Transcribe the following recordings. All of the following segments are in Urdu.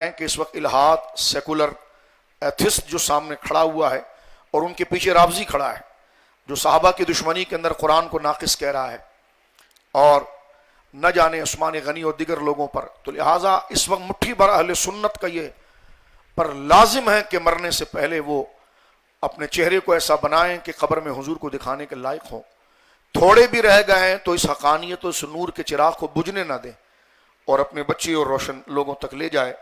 کہ اس وقت الہاد سیکولر ایتھسٹ جو سامنے کھڑا ہوا ہے اور ان کے پیچھے رافضی کھڑا ہے جو صحابہ کی دشمنی کے اندر قرآن کو ناقص کہہ رہا ہے اور نہ جانے عثمان غنی اور دیگر لوگوں پر، تو لہٰذا اس وقت مٹھی بھر اہل سنت کا یہ پر لازم ہے کہ مرنے سے پہلے وہ اپنے چہرے کو ایسا بنائیں کہ قبر میں حضور کو دکھانے کے لائق ہوں. تھوڑے بھی رہ گئے ہیں تو اس حقانیت اور اس نور کے چراغ کو بجھنے نہ دیں اور اپنے بچے اور روشن لوگوں تک لے جائے.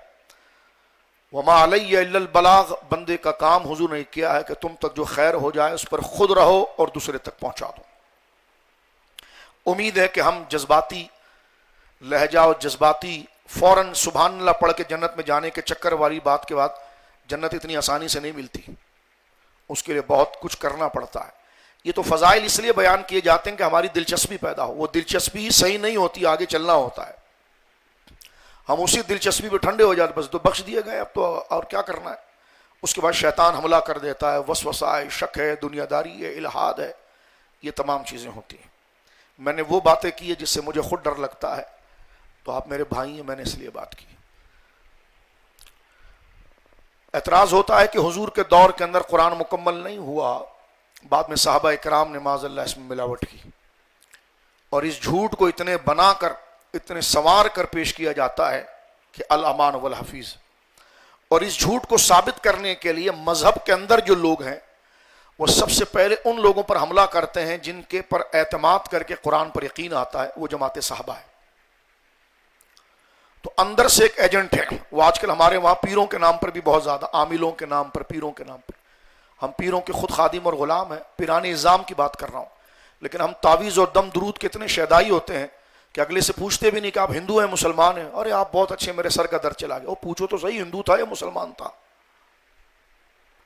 وما علی الا البلاغ، بندے کا کام حضور نے کیا ہے کہ تم تک جو خیر ہو جائے اس پر خود رہو اور دوسرے تک پہنچا دو. امید ہے کہ ہم جذباتی لہجہ اور جذباتی فوراً سبحان اللہ پڑھ کے جنت میں جانے کے چکر والی بات کے بعد جنت اتنی آسانی سے نہیں ملتی، اس کے لیے بہت کچھ کرنا پڑتا ہے. یہ تو فضائل اس لیے بیان کیے جاتے ہیں کہ ہماری دلچسپی پیدا ہو، وہ دلچسپی ہی صحیح نہیں ہوتی، آگے چلنا ہوتا ہے. ہم اسی دلچسپی پہ ٹھنڈے ہو جاتے، بس تو بخش دیے گئے اب تو اور کیا کرنا ہے. اس کے بعد شیطان حملہ کر دیتا ہے، وسوسہ ہے، شک ہے، دنیا داری ہے، الہاد ہے، یہ تمام چیزیں ہوتی ہیں. میں نے وہ باتیں کی ہے جس سے مجھے خود ڈر لگتا ہے، تو آپ میرے بھائی ہیں، میں نے اس لیے بات کی. اعتراض ہوتا ہے کہ حضور کے دور کے اندر قرآن مکمل نہیں ہوا، بعد میں صحابہ اکرام نے معاذ اللہ اس میں ملاوٹ کی، اور اس جھوٹ کو اتنے بنا کر اتنے سنوار کر پیش کیا جاتا ہے کہ الامان والحفیظ. اور اس جھوٹ کو ثابت کرنے کے لیے مذہب کے اندر جو لوگ ہیں وہ سب سے پہلے ان لوگوں پر حملہ کرتے ہیں جن کے پر اعتماد کر کے قرآن پر یقین آتا ہے، وہ جماعت صحابہ ہے. تو اندر سے ایک ایجنٹ ہے، وہ آج کل ہمارے وہاں پیروں کے نام پر بھی بہت زیادہ، عاملوں کے نام پر، پیروں کے نام پر. ہم پیروں کے خود خادم اور غلام ہیں، پیرانے نظام کی بات کر رہا ہوں، لیکن ہم تعویذ اور دم درود کے اتنے شیدائی ہوتے ہیں کہ اگلے سے پوچھتے بھی نہیں کہ آپ ہندو ہیں مسلمان ہیں. ارے آپ بہت اچھے، میرے سر کا درد چلا گیا. وہ پوچھو تو صحیح، ہندو تھا یا مسلمان تھا؟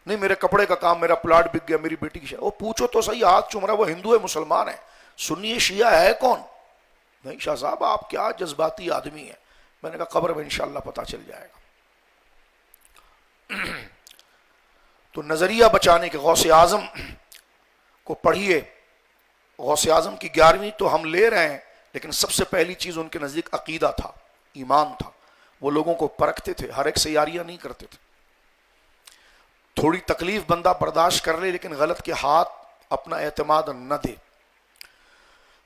نہیں، میرے کپڑے کا کام، میرا پلاٹ بک گیا، میری بیٹی کی شادی. وہ پوچھو تو صحیح، ہاتھ چوم رہا، وہ ہندو ہے مسلمان ہے، سنی ہے شیعہ ہے کون؟ نہیں شاہ صاحب آپ کیا جذباتی آدمی ہیں. میں نے کہا قبر میں انشاءاللہ پتہ چل جائے گا. تو نظریہ بچانے کے غوث اعظم کو پڑھیے. غوث اعظم کی 11ویں تو ہم لے رہے ہیں، لیکن سب سے پہلی چیز ان کے نزدیک عقیدہ تھا، ایمان تھا. وہ لوگوں کو پرکھتے تھے، ہر ایک سے یاریاں نہیں کرتے تھے. تھوڑی تکلیف بندہ برداشت کر لے لیکن غلط کے ہاتھ اپنا اعتماد نہ دے.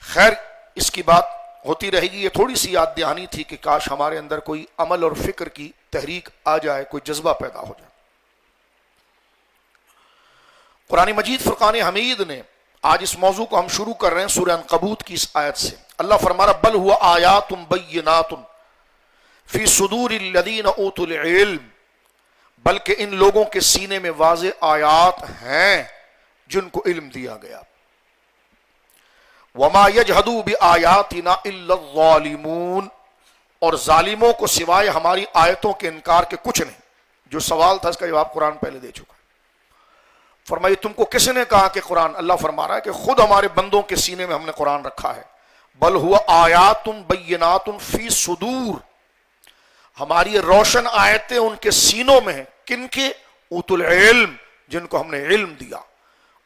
خیر اس کی بات ہوتی رہے گی. یہ تھوڑی سی یاد دہانی تھی کہ کاش ہمارے اندر کوئی عمل اور فکر کی تحریک آ جائے، کوئی جذبہ پیدا ہو جائے. قرآن مجید فرقان حمید نے آج اس موضوع کو ہم شروع کر رہے ہیں سورہ عنکبوت کی اس آیت سے. اللہ فرما رہا بل ہوا آیات بینات فی صدور الذین اوتوا العلم، بلکہ ان لوگوں کے سینے میں واضح آیات ہیں جن کو علم دیا گیا. وما یجحد بآیاتنا الا الظالمون، اور ظالموں کو سوائے ہماری آیتوں کے انکار کے کچھ نہیں. جو سوال تھا اس کا جواب قرآن پہلے دے چکا ہے. فرمائی تم کو کس نے کہا کہ قرآن؟ اللہ فرما رہا ہے کہ خود ہمارے بندوں کے سینے میں ہم نے قرآن رکھا ہے. بل ہوا آیات بینات فی صدور، ہماری روشن آیتیں ان کے سینوں میں ہیں. کن کے؟ اوت العلم، جن کو ہم نے علم دیا.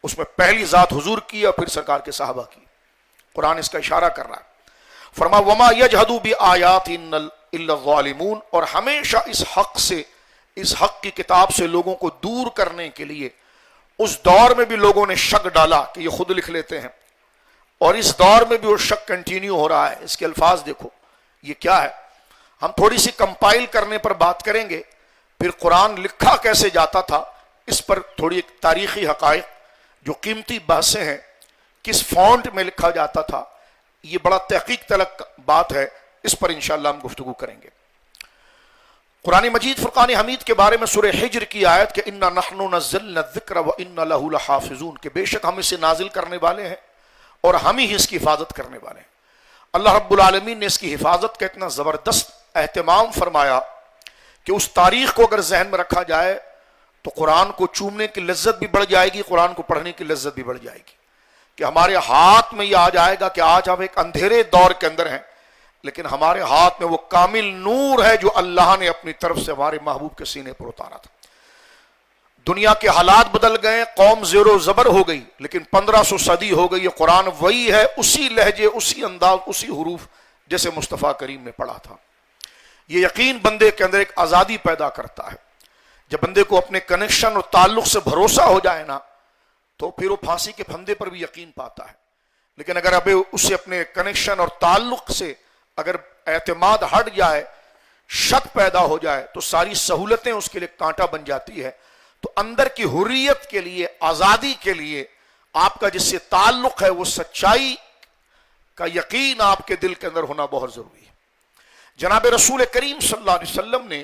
اس میں پہلی ذات حضور کی اور پھر سرکار کے صحابہ کی. قرآن اس کا اشارہ کر رہا ہے. فرما وما یجحد بآیاتنا الا الظالمون، اور ہمیشہ اس حق سے، اس حق کی کتاب سے لوگوں کو دور کرنے کے لیے اس دور میں بھی لوگوں نے شک ڈالا کہ یہ خود لکھ لیتے ہیں، اور اس دور میں بھی وہ شک کنٹینیو ہو رہا ہے. اس کے الفاظ دیکھو یہ کیا ہے. ہم تھوڑی سی کمپائل کرنے پر بات کریں گے، پھر قرآن لکھا کیسے جاتا تھا اس پر تھوڑی تاریخی حقائق، جو قیمتی بحثیں ہیں، کس فونٹ میں لکھا جاتا تھا، یہ بڑا تحقیق طلب بات ہے. اس پر انشاءاللہ ہم گفتگو کریں گے. قرآن مجید فرقان حمید کے بارے میں سورہ حجر کی آیت کہ انا نحن نزلنا الذکر وانا لہ لحافظون، کہ بے شک ہم اسے نازل کرنے والے ہیں اور ہم ہی اس کی حفاظت کرنے والے ہیں. اللہ رب العالمین نے اس کی حفاظت کا اتنا زبردست اہتمام فرمایا کہ اس تاریخ کو اگر ذہن میں رکھا جائے تو قرآن کو چومنے کی لذت بھی بڑھ جائے گی، قرآن کو پڑھنے کی لذت بھی بڑھ جائے گی. کہ ہمارے ہاتھ میں یہ آ جائے گا کہ آج ہم ایک اندھیرے دور کے اندر ہیں، لیکن ہمارے ہاتھ میں وہ کامل نور ہے جو اللہ نے اپنی طرف سے ہمارے محبوب کے سینے پر اتارا تھا. دنیا کے حالات بدل گئے، قوم زیر و زبر ہو گئی، لیکن 1500 صدی ہو گئی، یہ قرآن وہی ہے، اسی لہجے، اسی انداز، اسی حروف جیسے مصطفیٰ کریم نے پڑھا تھا. یہ یقین بندے کے اندر ایک آزادی پیدا کرتا ہے. جب بندے کو اپنے کنیکشن اور تعلق سے بھروسہ ہو جائے نا تو پھر وہ پھانسی کے پھندے پر بھی یقین پاتا ہے. لیکن اگر ابھی اسے اپنے کنیکشن اور تعلق سے اگر اعتماد ہٹ جائے، شک پیدا ہو جائے، تو ساری سہولتیں اس کے لیے کانٹا بن جاتی ہے. تو اندر کی حریت کے لیے، آزادی کے لیے آپ کا جس سے تعلق ہے وہ سچائی کا یقین آپ کے دل کے اندر ہونا بہت ضروری ہے. جناب رسول کریم صلی اللہ علیہ وسلم نے،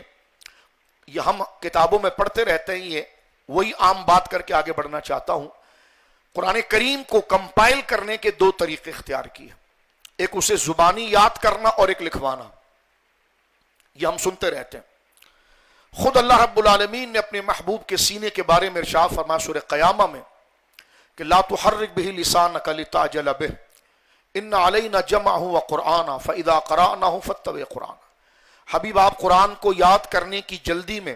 یہ ہم کتابوں میں پڑھتے رہتے ہیں، یہ وہی عام بات کر کے آگے بڑھنا چاہتا ہوں. قرآن کریم کو کمپائل کرنے کے دو طریقے اختیار کیے، ایک اسے زبانی یاد کرنا اور ایک لکھوانا. یہ ہم سنتے رہتے ہیں. خود اللہ رب العالمین نے اپنے محبوب کے سینے کے بارے میں ارشاد فرمایا سورہ قیامہ میں کہ لا تحرک به لسانک لتعجل به ان علینا جمعہ وقرآنہ فاذا قرأناہ فاتبع قرآنہ. حبیب آپ قرآن کو یاد کرنے کی جلدی میں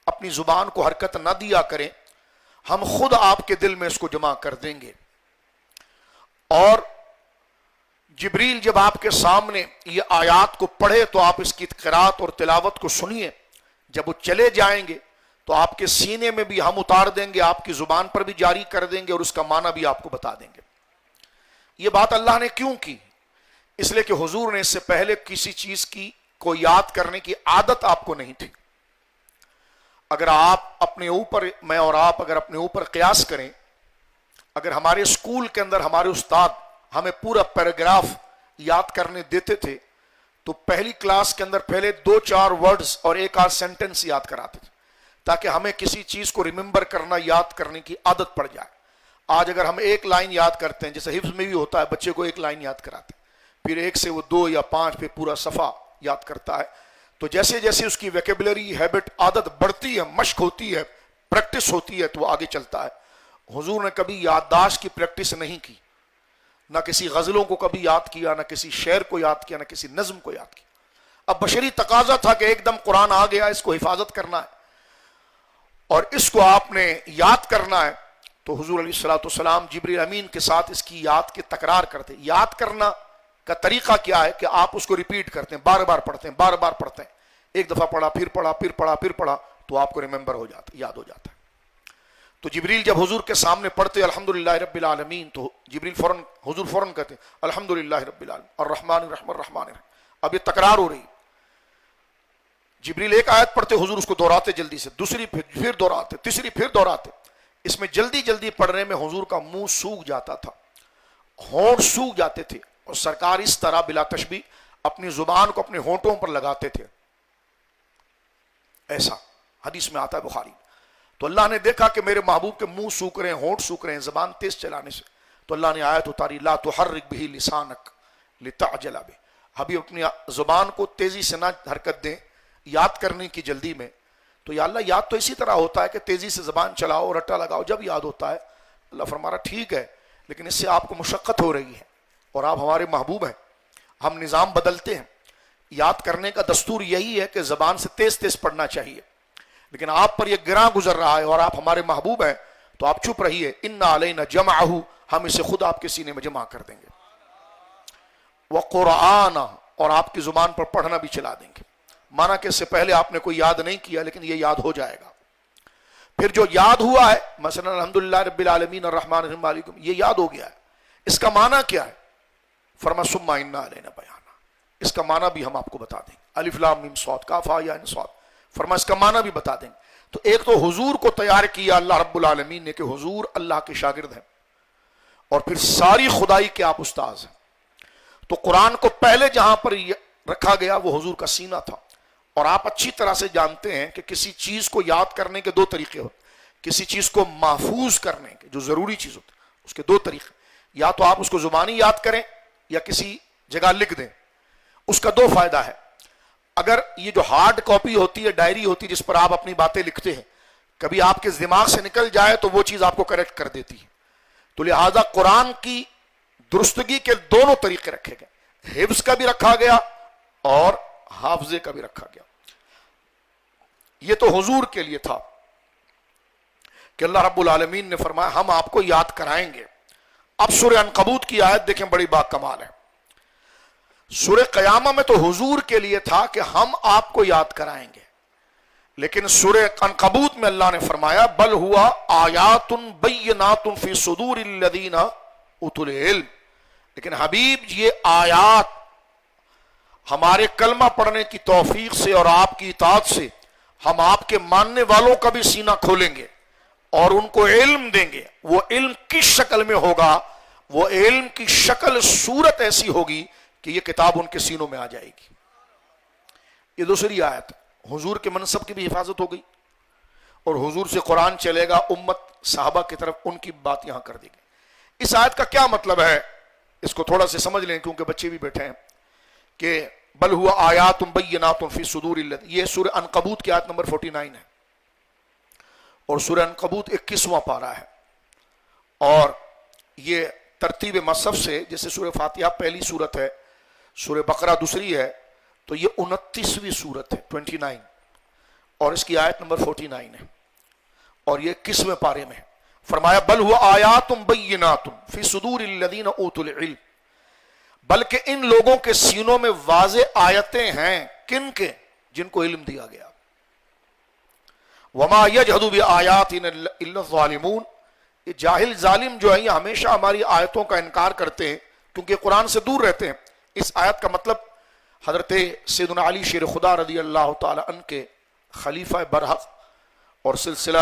اپنی زبان کو حرکت نہ دیا کریں، ہم خود آپ کے دل میں اس کو جمع کر دیں گے. اور جبریل جب آپ کے سامنے یہ آیات کو پڑھے تو آپ اس کی قرات اور تلاوت کو سنیے. جب وہ چلے جائیں گے تو آپ کے سینے میں بھی ہم اتار دیں گے، آپ کی زبان پر بھی جاری کر دیں گے اور اس کا معنی بھی آپ کو بتا دیں گے. یہ بات اللہ نے کیوں کی؟ اس لیے کہ حضور نے اس سے پہلے کسی چیز کی کو یاد کرنے کی عادت آپ کو نہیں تھی. اگر آپ اپنے اوپر، میں اور آپ اگر اپنے اوپر قیاس کریں، اگر ہمارے اسکول کے اندر ہمارے استاد ہمیں پورا پیراگراف یاد کرنے دیتے تھے تو پہلی کلاس کے اندر پہلے 2-4 ورڈز اور ایک آدھ سینٹنس یاد کراتے تھے تاکہ ہمیں کسی چیز کو ریممبر کرنا، یاد کرنے کی عادت پڑ جائے. آج اگر ہم ایک لائن یاد کرتے ہیں، جیسے حفظ میں بھی ہوتا ہے، بچے کو ایک لائن یاد کراتے ہیں، پھر 1 سے وہ 2 یا 5 پہ پورا صفحہ یاد کرتا ہے. تو جیسے جیسے اس کی ویکیبلری، ہیبٹ، عادت بڑھتی ہے، مشق ہوتی ہے، پریکٹس ہوتی ہے، تو وہ آگے چلتا ہے. حضور نے کبھی یادداشت کی پریکٹس نہیں کی، نہ کسی غزلوں کو کبھی یاد کیا، نہ کسی شعر کو یاد کیا، نہ کسی نظم کو یاد کیا. اب بشری تقاضا تھا کہ ایک دم قرآن آ گیا، اس کو حفاظت کرنا ہے اور اس کو آپ نے یاد کرنا ہے. تو حضور علیہ الصلوۃ والسلام جبریل امین کے ساتھ اس کی یاد کی تکرار کرتے. یاد کرنا کا طریقہ کیا ہے کہ آپ اس کو ریپیٹ کرتے ہیں، بار بار پڑھتے ہیں، بار بار پڑھتے ہیں. ایک دفعہ پڑھا، پھر پڑھا، پھر پڑھا، پھر پڑھا، تو آپ کو ریممبر ہو جاتا، یاد ہو جاتا ہے. تو جبریل جب حضور کے سامنے پڑھتے الحمدللہ رب العالمین تو جبریل حضور فوراً کہتے الحمدللہ رب العالمین الرحمن الرحیم الرحمن الرحیم. اب یہ تکرار ہو رہی. جبریل ایک آیت پڑھتے، حضور اس کو دہراتے جلدی سے، دوسری پھر دہراتے، تیسری پھر دہراتے. اس میں جلدی جلدی پڑھنے میں حضور کا منہ سوکھ جاتا تھا، ہونٹ سوکھ جاتے تھے، اور سرکار اس طرح بلا تشبیہ اپنی زبان کو اپنے ہونٹوں پر لگاتے تھے. ایسا حدیث میں آتا ہے بخاری. تو اللہ نے دیکھا کہ میرے محبوب کے منہ سوکھ رہے ہیں، ہونٹ سوکھ رہے ہیں زبان تیز چلانے سے، تو اللہ نے آیت اتاری لا تحرک به لسانک لتعجل به. حبیب اپنی زبان کو تیزی سے نہ حرکت دیں یاد کرنے کی جلدی میں. تو یا اللہ یاد تو اسی طرح ہوتا ہے کہ تیزی سے زبان چلاؤ، رٹا لگاؤ، جب یاد ہوتا ہے. اللہ فرما رہا ٹھیک ہے، لیکن اس سے آپ کو مشقت ہو رہی ہے اور آپ ہمارے محبوب ہیں، ہم نظام بدلتے ہیں. یاد کرنے کا دستور یہی ہے کہ زبان سے تیز تیز پڑھنا چاہیے، لیکن آپ پر یہ گراں گزر رہا ہے اور آپ ہمارے محبوب ہیں تو آپ چپ رہیے. انا علینا جمعہ، ہم اسے خود آپ کے سینے میں جمع کر دیں گے. وقرآن، اور آپ کی زبان پر پڑھنا بھی چلا دیں گے. مانا کہ اس سے پہلے آپ نے کوئی یاد نہیں کیا لیکن یہ یاد ہو جائے گا. پھر جو یاد ہوا ہے مثلا الحمدللہ رب العالمین الرحمن الرحیم علیکم، یہ یاد ہو گیا ہے، اس کا معنی کیا ہے؟ فرما ثم انا علینا بیانا، اس کا معنی بھی ہم آپ کو بتا دیں گے. الف لام میم صاد کاف ہا یا عین صاد، فرما اس کا معنی بھی بتا دیں گے. تو ایک تو حضور کو تیار کیا اللہ رب العالمین نے کہ حضور اللہ کے شاگرد ہیں، اور پھر ساری خدائی کے آپ استاذ ہیں. تو قرآن کو پہلے جہاں پر رکھا گیا وہ حضور کا سینہ تھا. اور آپ اچھی طرح سے جانتے ہیں کہ کسی چیز کو یاد کرنے کے 2 طریقے ہوتے. کسی چیز کو محفوظ کرنے کے جو ضروری چیز ہوتی اس کے 2 طریقے، یا تو آپ اس کو زبانی یاد کریں یا کسی جگہ لکھ دیں. اس کا 2 فائدہ ہے. اگر یہ جو ہارڈ کاپی ہوتی ہے، ڈائری ہوتی ہے جس پر آپ اپنی باتیں لکھتے ہیں، کبھی آپ کے دماغ سے نکل جائے تو وہ چیز آپ کو کریکٹ کر دیتی ہے. تو لہذا قرآن کی درستگی کے دونوں طریقے رکھے گئے، حفظ کا بھی رکھا گیا اور حافظے کا بھی رکھا گیا. یہ تو حضور کے لیے تھا کہ اللہ رب العالمین نے فرمایا ہم آپ کو یاد کرائیں گے. اب سورہ عنکبوت کی آیت دیکھیں، بڑی با کمال ہے. سورہ قیامہ میں تو حضور کے لیے تھا کہ ہم آپ کو یاد کرائیں گے، لیکن سورہ عنکبوت میں اللہ نے فرمایا بل ہوا آیات بینات فی صدور الذین اوتوا العلم، لیکن حبیب یہ آیات ہمارے کلمہ پڑھنے کی توفیق سے اور آپ کی اطاعت سے ہم آپ کے ماننے والوں کا بھی سینہ کھولیں گے اور ان کو علم دیں گے۔ وہ علم کس شکل میں ہوگا؟ وہ علم کی شکل صورت ایسی ہوگی کہ یہ کتاب ان کے سینوں میں آ جائے گی۔ یہ دوسری آیت، حضور کے منصب کی بھی حفاظت ہو گئی اور حضور سے قرآن چلے گا، امت صحابہ کی طرف ان کی بات یہاں کر دی گئی۔ اس آیت کا کیا مطلب ہے اس کو تھوڑا سے سمجھ لیں کیونکہ بچے بھی بیٹھے ہیں، کہ بل ہوا آیات بینات فی صدور الذین، یہ سورہ عنکبوت کی آیت نمبر 49 ہے اور سورہ عنکبوت 21واں پارہ ہے، اور یہ ترتیب مصحف سے جیسے سورہ فاتحہ پہلی سورت ہے، سورہ بقرہ دوسری ہے، تو یہ 29ویں سورت ہے 29، اور اس کی آیت نمبر 49 ہے اور یہ 21ویں پارے میں ہے۔ فرمایا بل ہوا آیات بینات فی صدور الذین اوتوا العلم، بلکہ ان لوگوں کے سینوں میں واضح آیتیں ہیں، کن کے؟ جن کو علم دیا گیا۔ وما یجحد بآیاتنا الا الظالمون، یہ جاہل ظالم جو ہیں یہ ہمیشہ ہماری آیتوں کا انکار کرتے ہیں کیونکہ قرآن سے دور رہتے ہیں۔ اس آیت کا مطلب حضرت سیدنا علی شیر خدا رضی اللہ تعالی عنہ کے خلیفہ برحق اور سلسلہ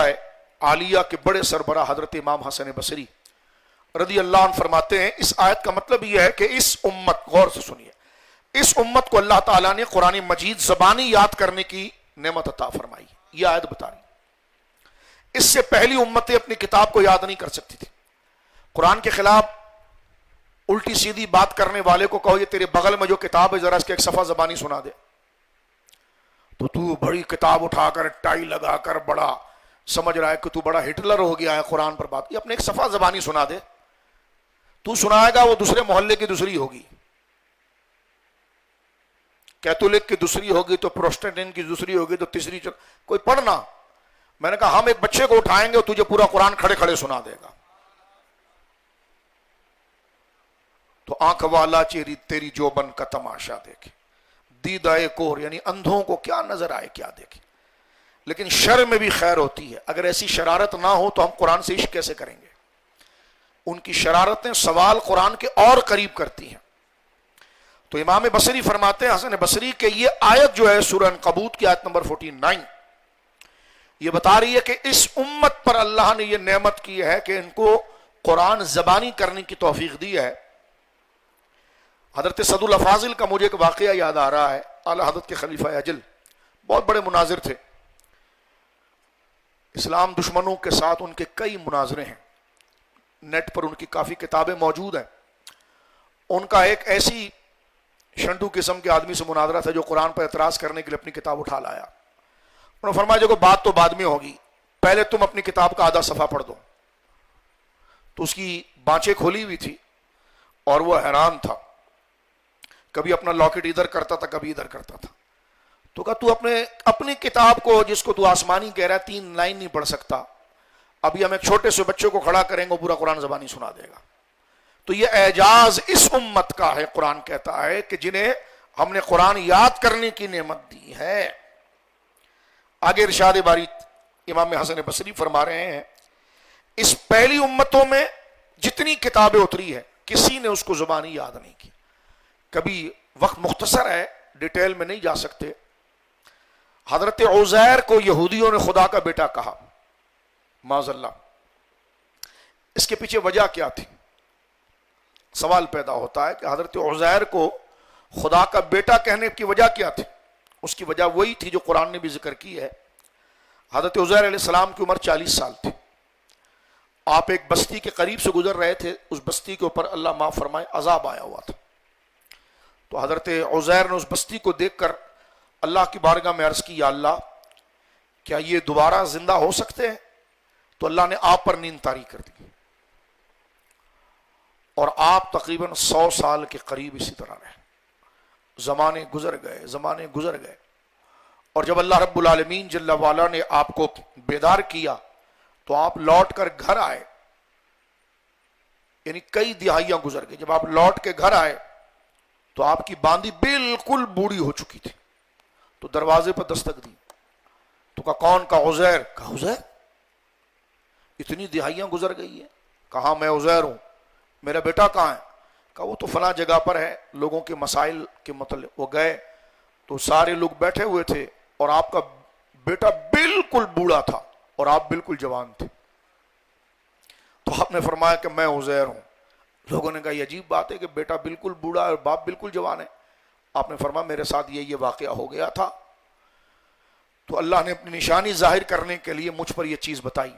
عالیہ کے بڑے سربراہ حضرت امام حسن بصری رضی اللہ عنہ فرماتے ہیں، اس آیت کا مطلب یہ ہے کہ اس امت، غور سے سنیے، اس امت کو اللہ تعالیٰ نے قرآن مجید زبانی یاد کرنے کی نعمت عطا فرمائی۔ یہ آیت بتا رہی، اس سے پہلی امتیں اپنی کتاب کو یاد نہیں کر سکتی تھی۔ قرآن کے خلاف الٹی سیدھی بات کرنے والے کو کہو یہ تیرے بغل میں جو کتاب ہے ذرا اس کے ایک صفحہ زبانی سنا دے، تو بڑی کتاب اٹھا کر ٹائی لگا کر بڑا سمجھ رہا ہے کہ تو بڑا ہٹلر ہو گیا ہے قرآن پر بات، یہ اپنے ایک صفحہ زبانی سنا دے، تو سنائے گا وہ دوسرے محلے کی دوسری ہوگی، کیتھولک کی دوسری ہوگی تو پروٹسٹنٹ کی دوسری ہوگی تو تیسری، کوئی پڑھنا۔ میں نے کہا ہم ایک بچے کو اٹھائیں گے اور تجھے پورا قرآن کھڑے کھڑے سنا دے گا۔ تو آنکھ والا چیری تیری جوبن کا تماشا دیکھے، دیدائے کور یعنی اندھوں کو کیا نظر آئے کیا دیکھے۔ لیکن شر میں بھی خیر ہوتی ہے، اگر ایسی شرارت نہ ہو تو ہم قرآن سے عشق کیسے کریں گے؟ ان کی شرارتیں سوال قرآن کے اور قریب کرتی ہیں۔ تو امام بصری فرماتے ہیں، حسن بصری، کہ یہ آیت جو ہے سورہ عنکبوت کی آیت نمبر 49 یہ بتا رہی ہے کہ اس امت پر اللہ نے یہ نعمت کی ہے کہ ان کو قرآن زبانی کرنے کی توفیق دی ہے۔ حضرت صد الافاضل کا مجھے ایک واقعہ یاد آ رہا ہے، اعلیٰ حضرت کے خلیفہ اجل بہت بڑے مناظر تھے، اسلام دشمنوں کے ساتھ ان کے کئی مناظرے ہیں، نیٹ پر ان کی کافی کتابیں موجود ہیں۔ ان کا ایک ایسی شنٹو قسم کے آدمی سے مناظرہ تھا جو قرآن پر اعتراض کرنے کے لیے اپنی کتاب اٹھا لایا۔ انہوں نے فرمایا جو بات تو بعد میں ہوگی، پہلے تم اپنی کتاب کا آدھا صفحہ پڑھ دو۔ تو اس کی بانچیں کھولی ہوئی تھی اور وہ حیران تھا، کبھی اپنا لاکٹ ادھر کرتا تھا کبھی ادھر کرتا تھا۔ تو کہا تو اپنی کتاب کو جس کو تو آسمانی کہہ رہا ہے 3 لائن نہیں پڑھ سکتا، ابھی ہم ایک چھوٹے سے بچے کو کھڑا کریں گے پورا قرآن زبانی سنا دے گا۔ تو یہ اعجاز اس امت کا ہے، قرآن کہتا ہے کہ جنہیں ہم نے قرآن یاد کرنے کی نعمت دی ہے۔ آگے ارشاد باری امام حسن بصری فرما رہے ہیں، اس پہلی امتوں میں جتنی کتابیں اتری ہیں کسی نے اس کو زبانی یاد نہیں کی۔ کبھی وقت مختصر ہے، ڈیٹیل میں نہیں جا سکتے۔ حضرت عزیر کو یہودیوں نے خدا کا بیٹا کہا، معاذ اللہ۔ اس کے پیچھے وجہ کیا تھی؟ سوال پیدا ہوتا ہے کہ حضرت عزیر کو خدا کا بیٹا کہنے کی وجہ کیا تھی؟ اس کی وجہ وہی تھی جو قرآن نے بھی ذکر کی ہے۔ حضرت عزیر علیہ السلام کی عمر 40 سال تھی، آپ ایک بستی کے قریب سے گزر رہے تھے، اس بستی کے اوپر اللہ معاف فرمائے عذاب آیا ہوا تھا۔ تو حضرت عزیر نے اس بستی کو دیکھ کر اللہ کی بارگاہ میں عرض کی، یا اللہ کیا یہ دوبارہ زندہ ہو سکتے ہیں؟ تو اللہ نے آپ پر نیند طاری کر دی اور آپ تقریباً 100 سال کے قریب اسی طرح رہے۔ زمانے گزر گئے اور جب اللہ رب العالمین جل وعلا نے آپ کو بیدار کیا تو آپ لوٹ کر گھر آئے، یعنی کئی دہائیاں گزر گئی۔ جب آپ لوٹ کے گھر آئے تو آپ کی باندی بالکل بوڑھی ہو چکی تھی. تو دروازے پر دستک دی. تو کہا کون؟ کہا عزیر. کہا عزیر؟ اتنی دہائیاں گزر گئی ہیں. کہا میں عزیر ہوں. میرا بیٹا کہاں ہے؟ کہا وہ تو فلاں جگہ پر ہے، لوگوں کے مسائل کے متعلق وہ گئے. تو سارے لوگ بیٹھے ہوئے تھے اور آپ کا بیٹا بالکل بوڑھا تھا اور آپ بالکل جوان تھے. تو آپ نے فرمایا کہ میں عزیر ہوں. لوگوں نے کہا یہ عجیب بات ہے کہ بیٹا بالکل بوڑھا ہے اور باپ بالکل جوان ہے. آپ نے فرمایا میرے ساتھ یہ واقعہ ہو گیا تھا. تو اللہ نے اپنی نشانی ظاہر کرنے کے لیے مجھ پر یہ چیز بتائی.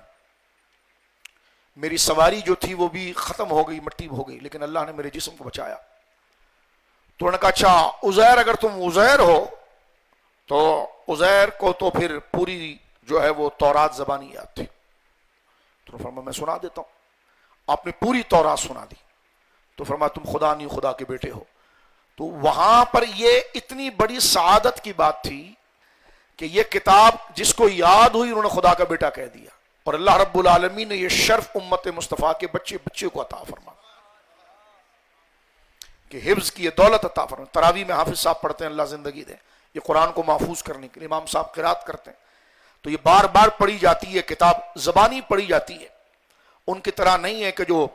میری سواری جو تھی وہ بھی ختم ہو گئی، مٹی ہو گئی، لیکن اللہ نے میرے جسم کو بچایا. تو انہوں نے کہا اچھا عزیر، اگر تم عزیر ہو تو عزیر کو تو پھر پوری جو ہے وہ تورات زبانی یاد تھی. تو فرمایا میں سنا دیتا ہوں. آپ نے پوری تورات سنا دی. تو فرمایا تم خدا نہیں، خدا کے بیٹے ہو. تو وہاں پر یہ اتنی بڑی سعادت کی بات تھی کہ یہ کتاب جس کو یاد ہوئی انہوں نے خدا کا بیٹا کہہ دیا. اور اللہ رب العالمین نے یہ شرف امت مصطفیٰ کے بچے بچے کو عطا فرما کہ حفظ کی یہ دولت عطا فرما. تراویح میں حافظ صاحب پڑھتے ہیں، اللہ زندگی دے، یہ قرآن کو محفوظ کرنے کے لیے امام صاحب قرات کرتے ہیں. تو یہ بار بار پڑھی جاتی ہے، کتاب زبانی پڑھی جاتی ہے. ان کی طرح نہیں ہے کہ جو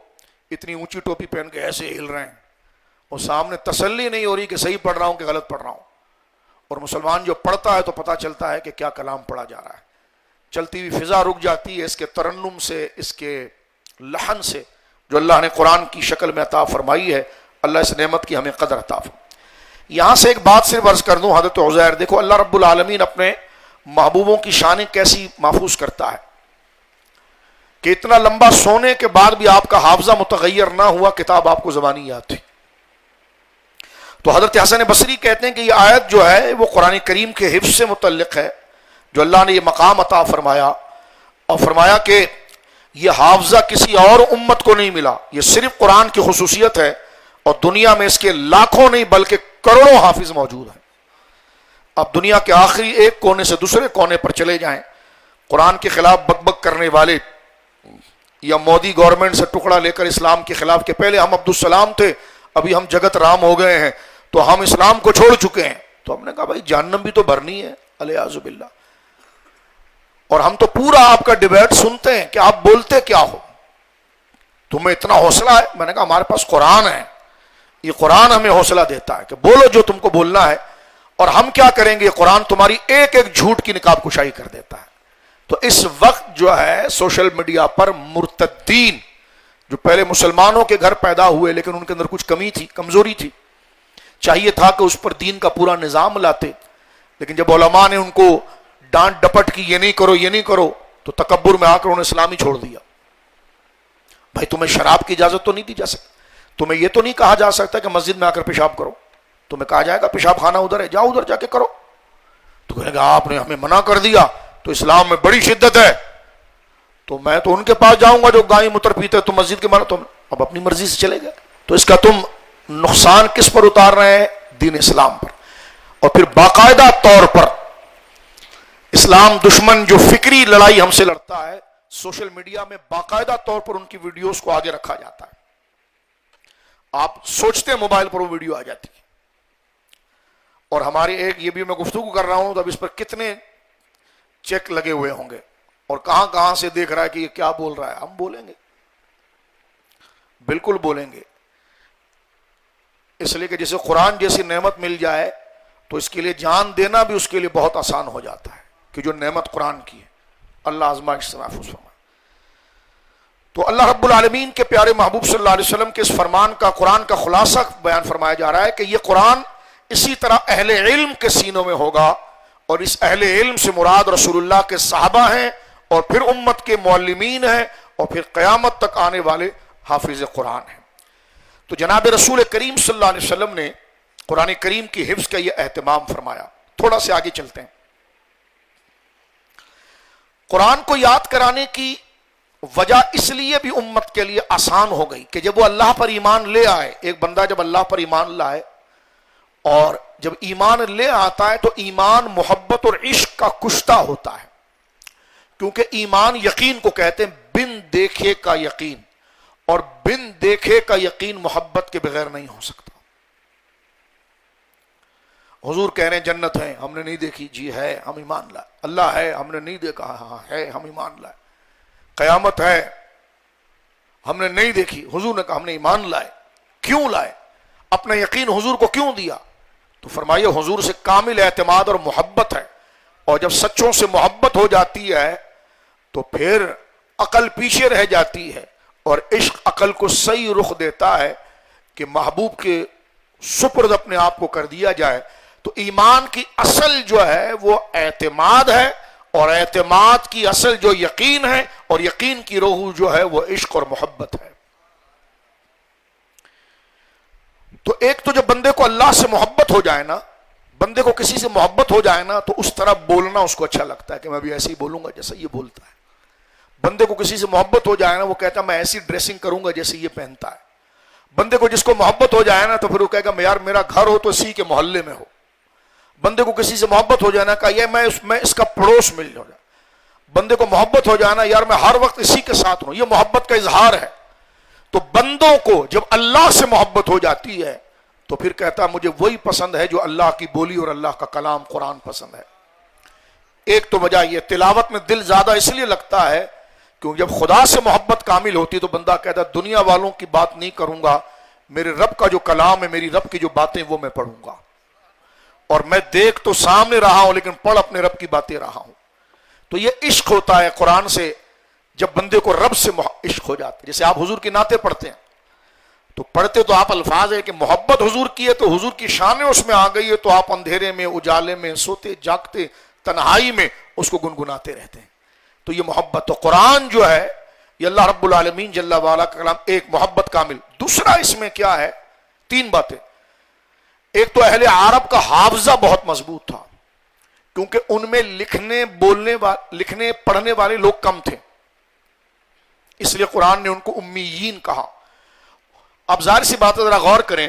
اتنی اونچی ٹوپی پہن کے ایسے ہل رہے ہیں اور سامنے تسلی نہیں ہو رہی کہ صحیح پڑھ رہا ہوں کہ غلط پڑھ رہا ہوں. اور مسلمان جو پڑھتا ہے تو پتہ چلتا ہے کہ کیا کلام پڑھا جا رہا ہے. چلتی ہوئی فضا رک جاتی ہے اس کے ترنم سے، اس کے لحن سے جو اللہ نے قرآن کی شکل میں عطا فرمائی ہے. اللہ اس نعمت کی ہمیں قدر عطا فرمائے. یہاں سے ایک بات صرف عرض کر دوں، حضرت عزیر دیکھو اللہ رب العالمین اپنے محبوبوں کی شانیں کیسی محفوظ کرتا ہے کہ اتنا لمبا سونے کے بعد بھی آپ کا حافظہ متغیر نہ ہوا، کتاب آپ کو زبانی یاد تھی. تو حضرت حسن بصری کہتے ہیں کہ یہ آیت جو ہے وہ قرآن کریم کے حفظ سے متعلق ہے، جو اللہ نے یہ مقام عطا فرمایا اور فرمایا کہ یہ حافظہ کسی اور امت کو نہیں ملا، یہ صرف قرآن کی خصوصیت ہے اور دنیا میں اس کے لاکھوں نہیں بلکہ کروڑوں حافظ موجود ہیں. اب دنیا کے آخری ایک کونے سے دوسرے کونے پر چلے جائیں، قرآن کے خلاف بک بک کرنے والے یا مودی گورنمنٹ سے ٹکڑا لے کر اسلام کے خلاف کہ پہلے ہم عبدالسلام تھے ابھی ہم جگت رام ہو گئے ہیں تو ہم اسلام کو چھوڑ چکے ہیں. تو ہم نے کہا بھائی جہنم بھی تو بھرنی ہے الیاذ باللہ. اور ہم تو پورا آپ کا ڈیبیٹ سنتے ہیں کہ آپ بولتے کیا ہو، تمہیں اتنا حوصلہ ہے. میں نے کہا ہمارے پاس قرآن ہے، یہ قرآن ہمیں حوصلہ دیتا ہے کہ بولو جو تم کو بولنا ہے، اور ہم کیا کریں گے، یہ قرآن تمہاری ایک ایک جھوٹ کی نقاب کشائی کر دیتا ہے. تو اس وقت جو ہے سوشل میڈیا پر مرتدین جو پہلے مسلمانوں کے گھر پیدا ہوئے لیکن ان کے اندر کچھ کمی تھی، کمزوری تھی، چاہیے تھا کہ اس پر دین کا پورا نظام لاتے، لیکن جب علماء نے ان کو ڈانٹ ڈپٹ کی یہ نہیں کرو یہ نہیں کرو تو تکبر میں آ کر انہوں نے اسلام ہی چھوڑ دیا. بھائی تمہیں شراب کی اجازت تو نہیں دی جا سکتی، تمہیں یہ تو نہیں کہا جا سکتا کہ مسجد میں آ کر پیشاب کرو، تمہیں کہا جائے گا پیشاب خانہ ادھر ہے، جاؤ ادھر جا کے کرو. تو کہے گا آپ نے ہمیں منع کر دیا تو اسلام میں بڑی شدت ہے، تو میں تو ان کے پاس جاؤں گا جو گائے متر پیتے، تم مسجد کے منع، تم اب اپنی مرضی سے چلے گئے. تو اس کا تم نقصان کس پر اتار رہے ہیں؟ دین اسلام پر. اور پھر باقاعدہ طور پر اسلام دشمن جو فکری لڑائی ہم سے لڑتا ہے، سوشل میڈیا میں باقاعدہ طور پر ان کی ویڈیوز کو آگے رکھا جاتا ہے. آپ سوچتے ہیں موبائل پر وہ ویڈیو آ جاتی ہے. اور ہماری ایک یہ بھی میں گفتگو کر رہا ہوں تو اب اس پر کتنے چیک لگے ہوئے ہوں گے اور کہاں کہاں سے دیکھ رہا ہے کہ یہ کیا بول رہا ہے. ہم بولیں گے، بالکل بولیں گے، اس لیے کہ جیسے قرآن جیسی نعمت مل جائے تو اس کے لیے جان دینا بھی اس کے لیے بہت آسان ہو جاتا ہے کہ جو نعمت قرآن کی ہے. اللہ آزمائش سے محفوظ فرمائے. تو اللہ رب العالمین کے پیارے محبوب صلی اللہ علیہ وسلم کے اس فرمان کا، قرآن کا خلاصہ بیان فرمایا جا رہا ہے کہ یہ قرآن اسی طرح اہل علم کے سینوں میں ہوگا، اور اس اہل علم سے مراد رسول اللہ کے صحابہ ہیں اور پھر امت کے معلمین ہیں اور پھر قیامت تک آنے والے حافظ قرآن ہیں. تو جناب رسول کریم صلی اللہ علیہ وسلم نے قرآن کریم کی حفظ کا یہ اہتمام فرمایا. تھوڑا سے آگے چلتے ہیں. قرآن کو یاد کرانے کی وجہ اس لیے بھی امت کے لیے آسان ہو گئی کہ جب وہ اللہ پر ایمان لے آئے، ایک بندہ جب اللہ پر ایمان لائے اور جب ایمان لے آتا ہے تو ایمان محبت اور عشق کا کشتہ ہوتا ہے، کیونکہ ایمان یقین کو کہتے ہیں، بن دیکھے کا یقین، اور بن دیکھے کا یقین محبت کے بغیر نہیں ہو سکتا. حضور کہہ رہے ہیں جنت ہے، ہم نے نہیں دیکھی، جی ہے، ہم ایمان لائے. اللہ ہے، ہم نے نہیں دیکھا، ہاں ہے، ہم ایمان لائے. قیامت ہے، ہم نے نہیں دیکھی، حضور نے کہا ہم نے ایمان لائے. کیوں لائے؟ اپنا یقین حضور کو کیوں دیا؟ تو فرمائیے حضور سے کامل اعتماد اور محبت ہے. اور جب سچوں سے محبت ہو جاتی ہے تو پھر عقل پیچھے رہ جاتی ہے، اور عشق عقل کو صحیح رخ دیتا ہے کہ محبوب کے سپرد اپنے آپ کو کر دیا جائے. تو ایمان کی اصل جو ہے وہ اعتماد ہے، اور اعتماد کی اصل جو یقین ہے، اور یقین کی روح جو ہے وہ عشق اور محبت ہے. تو ایک تو جب بندے کو اللہ سے محبت ہو جائے نا، بندے کو کسی سے محبت ہو جائے نا، تو اس طرح بولنا اس کو اچھا لگتا ہے کہ میں بھی ایسے ہی بولوں گا جیسا یہ بولتا ہے. بندے کو کسی سے محبت ہو جائے نا، وہ کہتا ہے میں ایسی ڈریسنگ کروں گا جیسے یہ پہنتا ہے. بندے کو جس کو محبت ہو جائے نا تو پھر وہ کہے گا میں یار میرا گھر ہو تو اسی کے محلے میں ہو. بندے کو کسی سے محبت ہو جائے نا، کہا یہ میں اس کا پڑوس مل جاؤں. بندے کو محبت ہو جائے نا، یار میں ہر وقت اسی کے ساتھ ہوں، یہ محبت کا اظہار ہے. تو بندوں کو جب اللہ سے محبت ہو جاتی ہے تو پھر کہتا ہے مجھے وہی پسند ہے جو اللہ کی بولی اور اللہ کا کلام قرآن پسند ہے. ایک تو وجہ یہ تلاوت میں دل زیادہ اس لیے لگتا ہے کیونکہ جب خدا سے محبت کامل ہوتی ہے تو بندہ کہتا ہے دنیا والوں کی بات نہیں کروں گا، میرے رب کا جو کلام ہے، میری رب کی جو باتیں وہ میں پڑھوں گا. اور میں دیکھ تو سامنے رہا ہوں لیکن پڑھ اپنے رب کی باتیں رہا ہوں. تو یہ عشق ہوتا ہے قرآن سے جب بندے کو رب سے عشق ہو جاتا ہے. جیسے آپ حضور کی نعتیں پڑھتے ہیں تو پڑھتے تو آپ الفاظ ہے کہ محبت حضور کی ہے تو حضور کی شانیں اس میں آ گئی ہے، تو آپ اندھیرے میں، اجالے میں، سوتے جاگتے، تنہائی میں اس کو گنگناتے رہتے ہیں. تو یہ محبت. تو قرآن جو ہے یہ اللہ رب العالمین جل وعلا کا کلام، ایک محبت کامل. دوسرا اس میں کیا ہے؟ 3 باتیں. ایک تو اہل عرب کا حافظہ بہت مضبوط تھا کیونکہ ان میں لکھنے پڑھنے والے لوگ کم تھے، اس لیے قرآن نے ان کو امیین کہا. اب ظاہر سی بات ہے، ذرا غور کریں،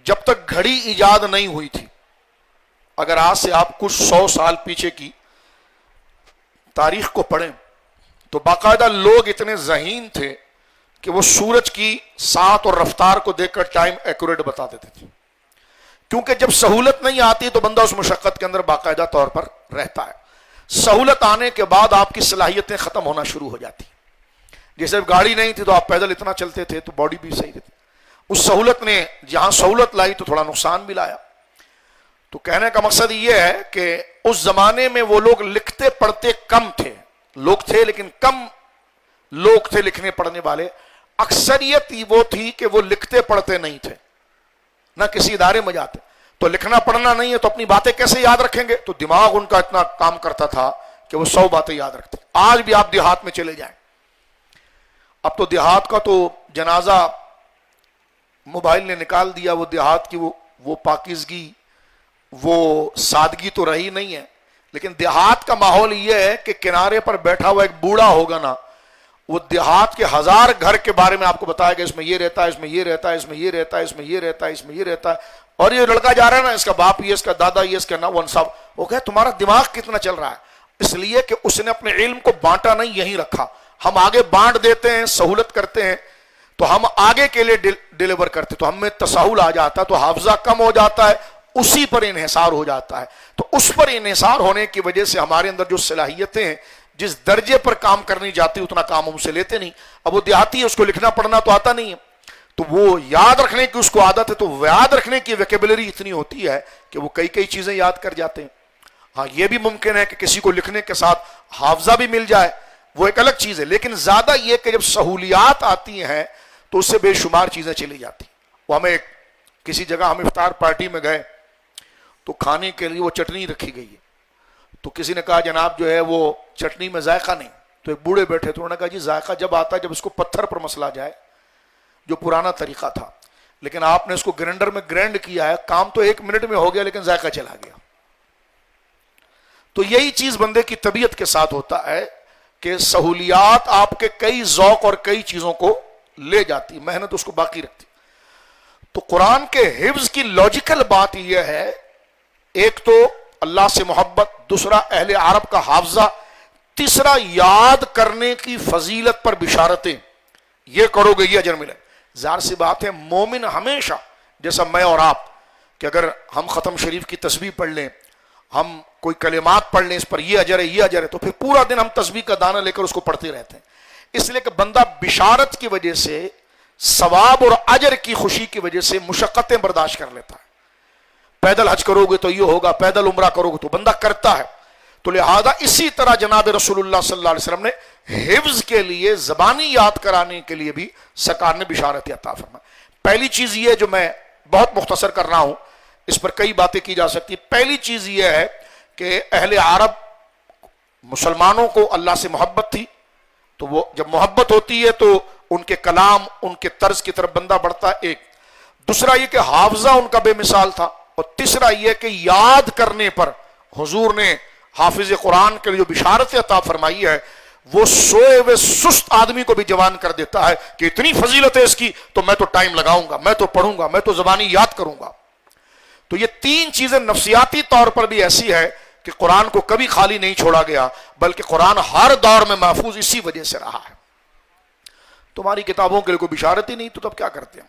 جب تک گھڑی ایجاد نہیں ہوئی تھی، اگر آج سے آپ کچھ 100 سال پیچھے کی تاریخ کو پڑھیں تو باقاعدہ لوگ اتنے ذہین تھے کہ وہ سورج کی ساعت اور رفتار کو دیکھ کر ٹائم ایکوریٹ بتا دیتے تھے. کیونکہ جب سہولت نہیں آتی تو بندہ اس مشقت کے اندر باقاعدہ طور پر رہتا ہے. سہولت آنے کے بعد آپ کی صلاحیتیں ختم ہونا شروع ہو جاتی. جیسے گاڑی نہیں تھی تو آپ پیدل اتنا چلتے تھے تو باڈی بھی صحیح رہتی. اس سہولت نے جہاں سہولت لائی تو تھوڑا نقصان بھی لایا. تو کہنے کا مقصد یہ ہے کہ اس زمانے میں وہ لوگ لکھتے پڑھتے کم تھے. لوگ تھے لیکن کم لوگ تھے لکھنے پڑھنے والے. اکثریت وہ تھی کہ وہ لکھتے پڑھتے نہیں تھے، نہ کسی ادارے میں جاتے. تو لکھنا پڑھنا نہیں ہے تو اپنی باتیں کیسے یاد رکھیں گے؟ تو دماغ ان کا اتنا کام کرتا تھا کہ وہ 100 باتیں یاد رکھتے. آج بھی آپ دیہات میں چلے جائیں، اب تو دیہات کا تو جنازہ موبائل نے نکال دیا. وہ دیہات کی وہ پاکیزگی، وہ سادگی تو رہی نہیں ہے. لیکن دیہات کا ماحول یہ ہے کہ کنارے پر بیٹھا ہوا ایک بوڑھا ہوگا نا، وہ دیہات کے 1000 گھر کے بارے میں آپ کو بتائے گا، اس میں یہ رہتا ہے، اس میں یہ رہتا ہے، اس میں یہ رہتا ہے، اس میں یہ رہتا ہے، اس میں یہ رہتا ہے. اور یہ لڑکا جا رہا ہے نا، اس کا باپ یہ، اس کا دادا یہ، اس کا نا ون صاحب. وہ کہے تمہارا دماغ کتنا چل رہا ہے؟ اس لیے کہ اس نے اپنے علم کو بانٹا نہیں، یہیں رکھا. ہم آگے بانٹ دیتے ہیں، سہولت کرتے ہیں تو ہم آگے کے لیے ڈیلیور کرتے، تو ہم میں تساہل آ جاتا ہے، تو حافظہ کم ہو جاتا ہے، اسی پر انحصار ہو جاتا ہے. تو اس پر انحصار ہونے کی وجہ سے ہمارے اندر جو صلاحیتیں ہیں، جس درجے پر کام کرنی جاتی اتنا کام ہم سے لیتے نہیں. اب وہ دیہاتی ہے، اس کو لکھنا پڑھنا تو آتا نہیں ہے، تو وہ یاد رکھنے کی اس کو عادت ہے، تو یاد رکھنے کی ویکیبلری اتنی ہوتی ہے کہ وہ کئی چیزیں یاد کر جاتے ہیں. ہاں یہ بھی ممکن ہے کہ کسی کو لکھنے کے ساتھ حافظہ بھی مل جائے، وہ ایک الگ چیز ہے. لیکن زیادہ یہ کہ جب سہولیات آتی ہیں تو اس سے بے شمار چیزیں چلی جاتی. وہ ہمیں کسی جگہ ہم افطار پارٹی میں گئے تو کھانے کے لیے وہ چٹنی رکھی گئی ہے، تو کسی نے کہا جناب جو ہے وہ چٹنی میں ذائقہ نہیں. تو ایک بوڑھے بیٹھے تو انہوں نے کہا جی ذائقہ جب آتا ہے جب اس کو پتھر پر مسلا جائے، جو پرانا طریقہ تھا، لیکن آپ نے اس کو گرینڈر میں گرینڈ کیا ہے، کام تو 1 منٹ میں ہو گیا لیکن ذائقہ چلا گیا. تو یہی چیز بندے کی طبیعت کے ساتھ ہوتا ہے کہ سہولیات آپ کے کئی ذوق اور کئی چیزوں کو لے جاتی، محنت اس کو باقی رکھتی. تو قرآن کے حفظ کی لاجیکل بات یہ ہے، ایک تو اللہ سے محبت، دوسرا اہل عرب کا حافظہ، تیسرا یاد کرنے کی فضیلت پر بشارتیں. یہ کرو گے یہ اجر ملے. ظاہر سی بات ہے مومن ہمیشہ، جیسا میں اور آپ، کہ اگر ہم ختم شریف کی تسبیح پڑھ لیں, ہم کوئی کلمات پڑھ لیں, اس پر یہ اجر ہے یہ اجر ہے, تو پھر پورا دن ہم تسبیح کا دانہ لے کر اس کو پڑھتے رہتے ہیں. اس لیے کہ بندہ بشارت کی وجہ سے, ثواب اور اجر کی خوشی کی وجہ سے مشقتیں برداشت کر لیتا ہے. پیدل حج کرو گے تو یہ ہوگا, پیدل عمرہ کرو گے تو بندہ کرتا ہے. تو لہذا اسی طرح جناب رسول اللہ صلی اللہ علیہ وسلم نے حفظ کے لیے, زبانی یاد کرانے کے لیے بھی سرکار نے بشارت عطا فرمائی. پہلی چیز یہ جو میں بہت مختصر کر رہا ہوں, اس پر کئی باتیں کی جا سکتی. پہلی چیز یہ ہے کہ اہل عرب مسلمانوں کو اللہ سے محبت تھی, تو وہ جب محبت ہوتی ہے تو ان کے کلام, ان کے طرز کی طرف بندہ بڑھتا ہے. ایک دوسرا یہ کہ حافظہ ان کا بے مثال تھا, اور تیسرا یہ کہ یاد کرنے پر حضور نے حافظ قرآن کے لیے جو بشارت عطا فرمائی ہے وہ سوئے ہوئے سست آدمی کو بھی جوان کر دیتا ہے کہ اتنی فضیلت ہے اس کی, تو میں تو ٹائم لگاؤں گا, میں تو پڑھوں گا, میں تو زبانی یاد کروں گا. تو یہ تین چیزیں نفسیاتی طور پر بھی ایسی ہے کہ قرآن کو کبھی خالی نہیں چھوڑا گیا, بلکہ قرآن ہر دور میں محفوظ اسی وجہ سے رہا ہے. تمہاری کتابوں کے لیے کوئی بشارت ہی نہیں تو تب کیا کرتے ہیں.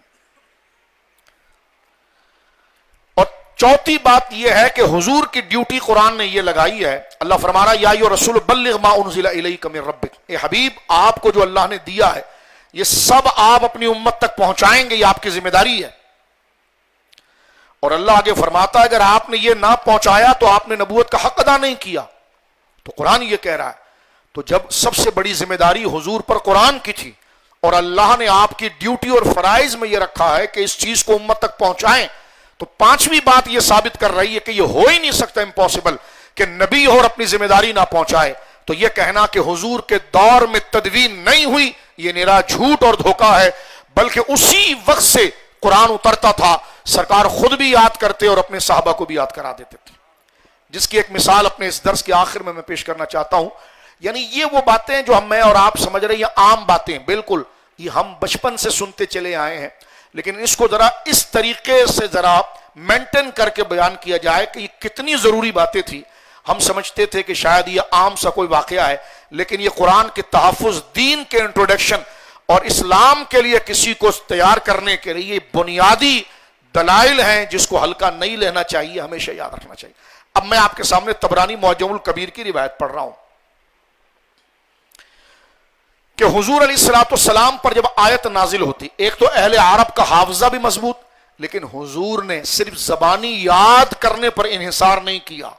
اور چوتھی بات یہ ہے کہ حضور کی ڈیوٹی قرآن نے یہ لگائی ہے. اللہ فرما رہا یا ایھا الرسول بلغ ما انزل الیک من ربک, اے حبیب آپ کو جو اللہ نے دیا ہے یہ سب آپ اپنی امت تک پہنچائیں گے, یہ آپ کی ذمہ داری ہے. اور اللہ آگے فرماتا ہے اگر آپ نے یہ نہ پہنچایا تو آپ نے نبوت کا حق ادا نہیں کیا. تو قرآن یہ کہہ رہا ہے. تو جب سب سے بڑی ذمہ داری حضور پر قرآن کی تھی, اور اللہ نے آپ کی ڈیوٹی اور فرائض میں یہ رکھا ہے کہ اس چیز کو امت تک پہنچائیں, تو پانچویں بات یہ ثابت کر رہی ہے کہ یہ ہو ہی نہیں سکتا, امپاسبل کہ نبی ہو اور اپنی ذمہ داری نہ پہنچائے. تو یہ کہنا کہ حضور کے دور میں تدوین نہیں ہوئی, یہ نرا جھوٹ اور دھوکہ ہے. بلکہ اسی وقت سے قرآن اترتا تھا, سرکار خود بھی یاد کرتے اور اپنے صحابہ کو بھی یاد کرا دیتے تھے, جس کی ایک مثال اپنے اس درس کے آخر میں پیش کرنا چاہتا ہوں. یعنی یہ وہ باتیں جو میں اور آپ سمجھ رہے ہیں یہ عام باتیں, بالکل یہ ہم بچپن سے سنتے چلے آئے ہیں, لیکن اس کو ذرا اس طریقے سے ذرا مینٹین کر کے بیان کیا جائے کہ یہ کتنی ضروری باتیں تھی. ہم سمجھتے تھے کہ شاید یہ عام سا کوئی واقعہ ہے, لیکن یہ قرآن کے تحفظ, دین کے انٹروڈکشن اور اسلام کے لیے کسی کو تیار کرنے کے لیے بنیادی دلائل ہیں جس کو ہلکا نہیں لینا چاہیے, ہمیشہ یاد رکھنا چاہیے. اب میں آپ کے سامنے طبرانی معجم الکبیر کی روایت پڑھ رہا ہوں کہ حضور علیہ الصلوۃ والسلام پر جب آیت نازل ہوتی, ایک تو اہل عرب کا حافظہ بھی مضبوط, لیکن حضور نے صرف زبانی یاد کرنے پر انحصار نہیں کیا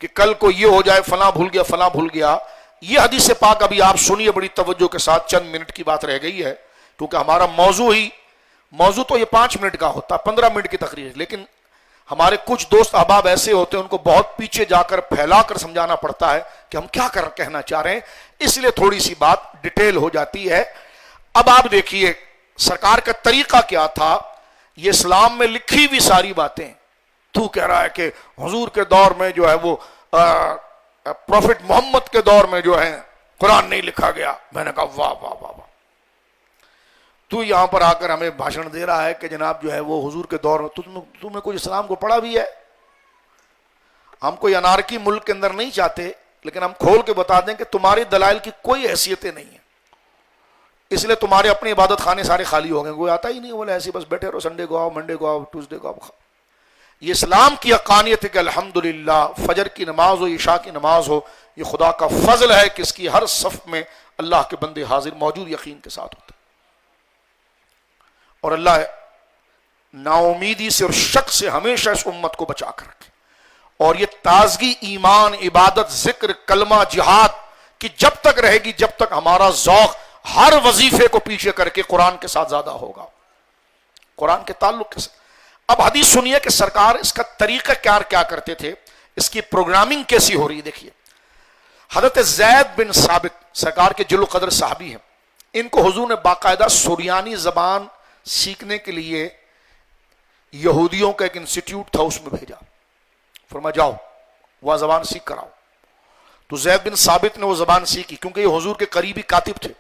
کہ کل کو یہ ہو جائے فلاں بھول گیا فلاں بھول گیا. یہ حدیث پاک ابھی آپ سنیے بڑی توجہ کے ساتھ, چند منٹ کی بات رہ گئی ہے کیونکہ ہمارا موضوع تو یہ 5 منٹ کا ہوتا, 15 منٹ کی تقریر, لیکن ہمارے کچھ دوست احباب ایسے ہوتے ہیں ان کو بہت پیچھے جا کر پھیلا کر سمجھانا پڑتا ہے کہ ہم کیا کہنا چاہ رہے ہیں, اس لیے تھوڑی سی بات ڈیٹیل ہو جاتی ہے. اب آپ دیکھیے سرکار کا طریقہ کیا تھا, یہ اسلام میں لکھی ہوئی ساری باتیں. تو کہہ رہا ہے کہ حضور کے دور میں جو ہے وہ پروفٹ محمد کے دور میں جو ہے قرآن نہیں لکھا گیا. میں نے کہا واہ واہ واہ واہ, تو یہاں پر آ کر ہمیں بھاشن دے رہا ہے کہ جناب جو ہے وہ حضور کے دور میں تم نے کوئی اسلام کو پڑھا بھی ہے. ہم کوئی انارکی ملک کے اندر نہیں چاہتے, لیکن ہم کھول کے بتا دیں کہ تمہاری دلائل کی کوئی حیثیتیں نہیں ہیں, اس لیے تمہارے اپنے عبادت خانے سارے خالی ہو گئے, کوئی آتا ہی نہیں, بولے ایسے بس بیٹھے رہو, سنڈے کو آؤ, منڈے کو آؤ, ٹیوزڈے کو آؤ. یہ اسلام کی حقانیت ہے کہ الحمدللہ فجر کی نماز ہو, عشاء کی نماز ہو, یہ خدا کا فضل ہے کہ اس کی ہر صف میں اللہ کے بندے حاضر موجود یقین کے ساتھ ہوتے. اور اللہ نا امیدی سے اور شک سے ہمیشہ اس امت کو بچا کر رکھے, اور یہ تازگی ایمان, عبادت, ذکر, کلمہ, جہاد کی جب تک رہے گی, جب تک ہمارا ذوق ہر وظیفے کو پیچھے کر کے قرآن کے ساتھ زیادہ ہوگا, قرآن کے تعلق کے ساتھ. اب حدیث سنیے کہ سرکار اس کا طریقہ کیا کرتے تھے, اس کی پروگرامنگ کیسی ہو رہی ہے. دیکھیے حضرت زید بن ثابت سرکار کے جل و قدر صحابی ہیں, ان کو حضور نے باقاعدہ سریانی زبان سیکھنے کے لیے یہودیوں کا ایک انسٹیٹیوٹ تھا, اس میں بھیجا, فرمایا جاؤ وہ زبان سیکھ کر آؤ. تو زید بن ثابت نے وہ زبان سیکھی, کیونکہ یہ حضور کے قریبی کاتب تھے.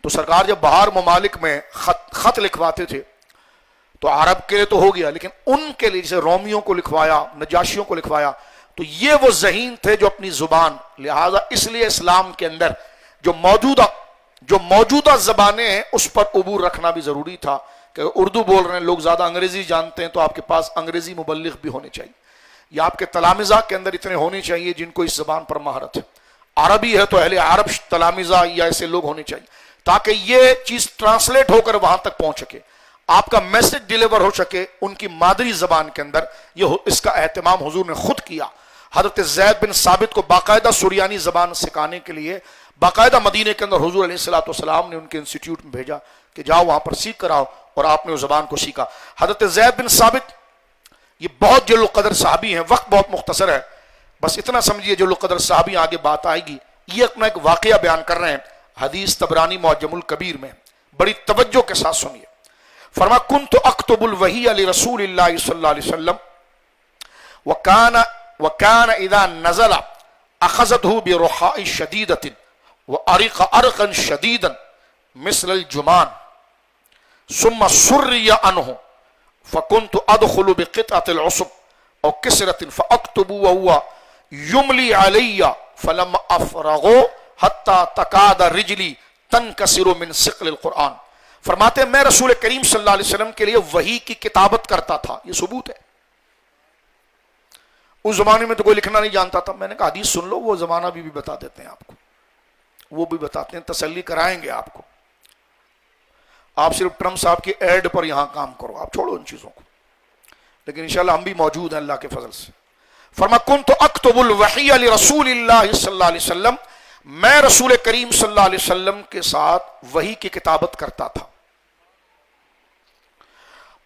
تو سرکار جب باہر ممالک میں خط لکھواتے تھے تو عرب کے لیے تو ہو گیا, لیکن ان کے لیے جیسے رومیوں کو لکھوایا, نجاشیوں کو لکھوایا, تو یہ وہ ذہین تھے جو اپنی زبان, لہذا اس لیے اسلام کے اندر جو موجودہ زبانیں ہیں اس پر عبور رکھنا بھی ضروری تھا, کہ اردو بول رہے ہیں لوگ، زیادہ انگریزی جانتے ہیں، تو آپ کے پاس انگریزی مبلغ بھی ہونے چاہیے، یا آپ کے تلامذہ کے اندر اتنے ہونے چاہیے جن کو اس زبان پر مہارت ہے۔ عربی ہے تو اہل عرب تلامذہ یا ایسے لوگ ہونے چاہیے تاکہ یہ چیز ٹرانسلیٹ ہو کر وہاں تک پہنچ سکے، آپ کا میسج ڈیلیور ہو سکے ان کی مادری زبان کے اندر۔ یہ اس کا اہتمام حضور نے خود کیا۔ حضرت زید بن ثابت کو باقاعدہ سریانی زبان سکھانے کے لیے باقاعدہ مدینے کے اندر حضور علیہ الصلوۃ والسلام نے ان کے انسٹیٹیوٹ میں بھیجا کہ جاؤ وہاں پر سیکھ کر آؤ، اور آپ نے اس زبان کو سیکھا۔ حضرت زید بن ثابت یہ بہت جلیل القدر صحابی ہیں، وقت بہت مختصر ہے، بس اتنا سمجھیے جلیل القدر صحابی، آگے بات آئے گی۔ یہ اپنا ایک واقعہ بیان کر رہے ہیں، حدیث طبرانی معجم الکبیر میں، بڑی توجہ کے ساتھ سنیے۔ فرما کنت اکتب الوحی لرسول اللہ صلی اللہ علیہ وسلم وکان اذا نزل اخذته برخاء شدیدۃ وارق ارقا شدیدا مثل الجمان ثم سری عنه فكنت ادخل بقطعة العصب او كسرة فاكتب وهو يملي علي فلم افرغ حتى تكاد رجلي تنكسر من ثقل القرآن۔ فرماتے ہیں میں رسول کریم صلی اللہ علیہ وسلم کے لیے وحی کی کتابت کرتا تھا، یہ ثبوت ہے۔ اس زمانے میں تو کوئی لکھنا نہیں جانتا تھا، میں نے کہا حدیث سن لو، وہ زمانہ بھی بتا دیتے ہیں آپ کو، وہ بھی بتاتے ہیں، تسلی کرائیں گے آپ کو۔ آپ صرف ٹرمپ صاحب کی ایڈ پر یہاں کام کرو، آپ چھوڑو ان چیزوں کو، لیکن انشاءاللہ ہم بھی موجود ہیں اللہ کے فضل سے۔ فرما کنت اکتب الوحی لرسول اللہ صلی اللہ علیہ وسلم، میں رسول کریم صلی اللہ علیہ وسلم کے ساتھ وحی کی کتابت کرتا تھا۔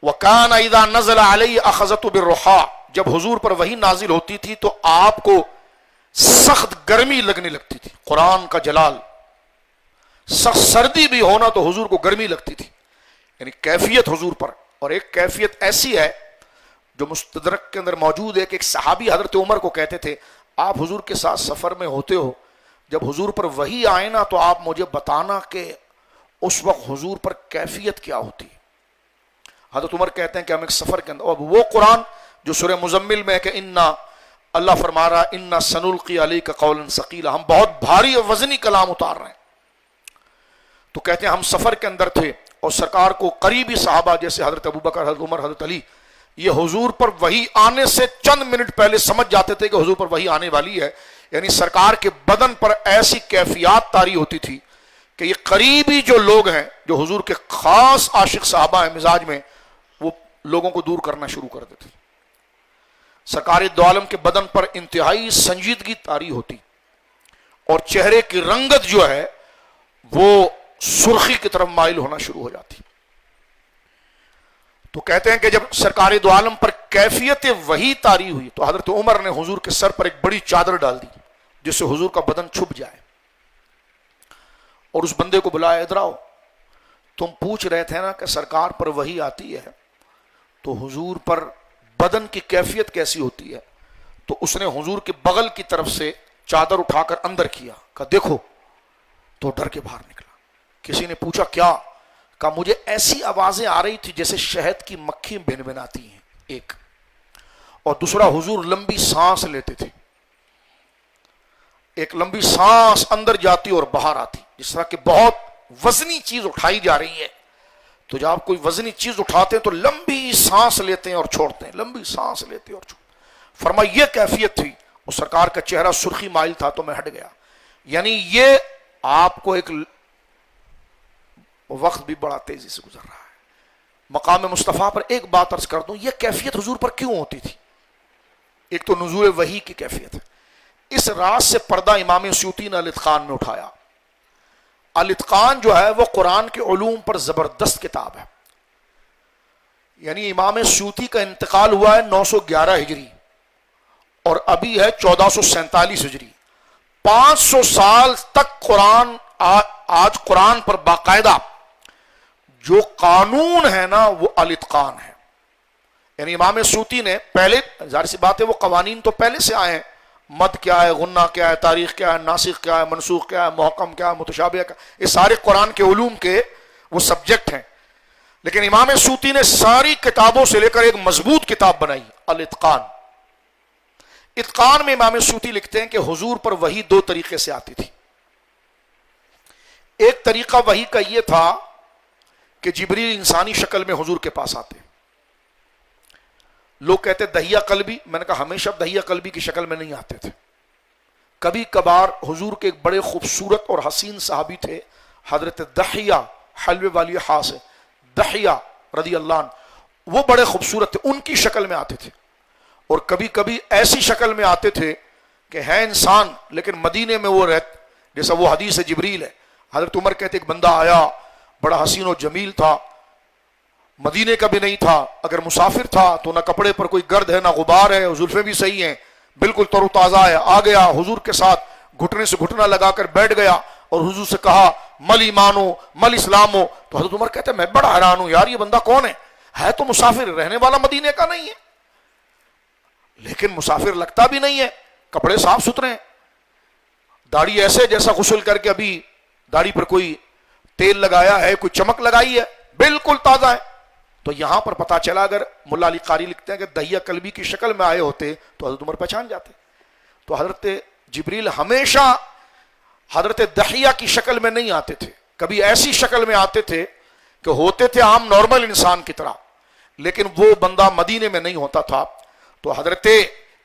وَكَانَ إِذَا نَزَلَ عَلَيْهِ أَخَذَتُ بِالرُّحَاءِ، جب حضور پر وحی نازل ہوتی تھی تو آپ کو سخت گرمی لگنے لگتی تھی، قرآن کا جلال، سخت سردی بھی ہونا تو حضور کو گرمی لگتی تھی، یعنی کیفیت حضور پر۔ اور ایک کیفیت ایسی ہے جو مستدرک کے اندر موجود ہے کہ ایک صحابی حضرت عمر کو کہتے تھے آپ حضور کے ساتھ سفر میں ہوتے ہو، جب حضور پر وحی آئے نا تو آپ مجھے بتانا کہ اس وقت حضور پر کیفیت کیا ہوتی ہے۔ حضرت عمر کہتے ہیں کہ ہم ایک سفر کے اندر، اب وہ قرآن جو سورہ مزمل میں ہے کہ اللہ فرما رہا انا سنلقی علیک قولا ثقیلا، ہم بہت بھاری اور وزنی کلام اتار رہے ہیں، تو کہتے ہیں ہم سفر کے اندر تھے اور سرکار کو قریبی صحابہ جیسے حضرت ابوبکر، حضرت عمر، حضرت علی، یہ حضور پر وحی آنے سے چند منٹ پہلے سمجھ جاتے تھے کہ حضور پر وحی آنے والی ہے، یعنی سرکار کے بدن پر ایسی کیفیات طاری ہوتی تھی کہ یہ قریبی جو لوگ ہیں، جو حضور کے خاص عاشق صحابہ ہیں مزاج میں، وہ لوگوں کو دور کرنا شروع کر دیتے تھے۔ سرکار دو عالم کے بدن پر انتہائی سنجیدگی طاری ہوتی اور چہرے کی رنگت جو ہے وہ سرخی کی طرف مائل ہونا شروع ہو جاتی۔ تو کہتے ہیں کہ جب سرکار دو عالم پر کیفیت وحی طاری ہوئی تو حضرت عمر نے حضور کے سر پر ایک بڑی چادر ڈال دی جس سے حضور کا بدن چھپ جائے، اور اس بندے کو بلایا، ادھر آؤ، تم پوچھ رہے تھے نا کہ سرکار پر وحی آتی ہے تو حضور پر بدن کی کیفیت کیسی ہوتی ہے، تو اس نے حضور کے بغل کی طرف سے چادر اٹھا کر اندر کیا، کہا دیکھو، تو ڈر کے باہر نکلا۔ کسی نے پوچھا کیا؟ کہا مجھے ایسی آوازیں آ رہی تھی جیسے شہد کی مکھی بن بناتی ہیں، ایک، اور دوسرا حضور لمبی سانس لیتے تھے، ایک لمبی سانس اندر جاتی اور باہر آتی، جس طرح کہ بہت وزنی چیز اٹھائی جا رہی ہے، تو جب آپ کوئی وزنی چیز اٹھاتے ہیں تو لمبی سانس لیتے ہیں اور چھوڑتے ہیں، لمبی سانس لیتے اور چھوڑتے ہیں۔ فرمایا یہ کیفیت تھی، اور سرکار کا چہرہ سرخی مائل تھا تو میں ہٹ گیا۔ یعنی یہ آپ کو ایک وقت بھی بڑا تیزی سے گزر رہا ہے۔ مقام مصطفیٰ پر ایک بات عرض کر دوں، یہ کیفیت حضور پر کیوں ہوتی تھی؟ ایک تو نزول وحی کی کیفیت ہے، اس راز سے پردہ امام سیوطی نے الاتقان میں اٹھایا۔ الاتقان جو ہے وہ قرآن کے علوم پر زبردست کتاب ہے، یعنی امام سیوطی کا انتقال ہوا ہے 911 ہجری اور ابھی ہے 1447 ہجری، 500 سال تک قرآن، آج قرآن پر باقاعدہ جو قانون ہے نا وہ الاتقان ہے۔ یعنی امام سیوطی نے پہلے، ظاہر سی بات ہے وہ قوانین تو پہلے سے آئے ہیں، مد کیا ہے، غنہ کیا ہے، تاریخ کیا ہے، ناسخ کیا ہے، منسوخ کیا ہے، محکم کیا ہے، متشابہ کیا ہے، یہ سارے قرآن کے علوم کے وہ سبجیکٹ ہیں، لیکن امام سیوطی نے ساری کتابوں سے لے کر ایک مضبوط کتاب بنائی، الاتقان۔ اتقان میں امام سیوطی لکھتے ہیں کہ حضور پر وحی دو طریقے سے آتی تھی۔ ایک طریقہ وحی کا یہ تھا کہ جبریل انسانی شکل میں حضور کے پاس آتے. لوگ کہتے دحیہ قلبی، میں نے کہا ہمیشہ دحیہ قلبی کی شکل میں نہیں آتے تھے. کبھی کبھار حضور کے ایک بڑے خوبصورت اور حسین صحابی تھے حضرت دحیہ حلوے والی خاص ہے دحیہ رضی اللہ عنہ، وہ بڑے خوبصورت تھے، ان کی شکل میں آتے تھے. اور کبھی کبھی ایسی شکل میں آتے تھے کہ ہے انسان لیکن مدینے میں وہ رہتے، جیسا وہ حدیث جبریل ہے. حضرت عمر کہتے ایک بندہ آیا بڑا حسین و جمیل تھا، مدینے کا بھی نہیں تھا، اگر مسافر تھا تو نہ کپڑے پر کوئی گرد ہے نہ غبار ہے، زلفیں بھی صحیح ہیں، بالکل تر و تازہ ہے. آ گیا حضور کے ساتھ گھٹنے سے گھٹنا لگا کر بیٹھ گیا اور حضور سے کہا مل ایمان ہو مل اسلام ہو. تو حضرت عمر کہتے ہیں میں بڑا حیران ہوں یار، یہ بندہ کون ہے تو مسافر، رہنے والا مدینے کا نہیں ہے لیکن مسافر لگتا بھی نہیں ہے، کپڑے صاف ستھرے ہیں، داڑھی ایسے جیسا غسل کر کے ابھی داڑھی پر کوئی تیل لگایا ہے، کوئی چمک لگائی ہے، بالکل تازہ ہے. تو یہاں پر پتا چلا، اگر ملا علی قاری لکھتے ہیں کہ دحیہ قلبی کی شکل میں آئے ہوتے تو حضرت عمر پہچان جاتے. تو حضرت جبریل ہمیشہ حضرت دحیہ کی شکل میں نہیں آتے تھے، کبھی ایسی شکل میں آتے تھے کہ ہوتے تھے عام نارمل انسان کی طرح، لیکن وہ بندہ مدینے میں نہیں ہوتا تھا. تو حضرت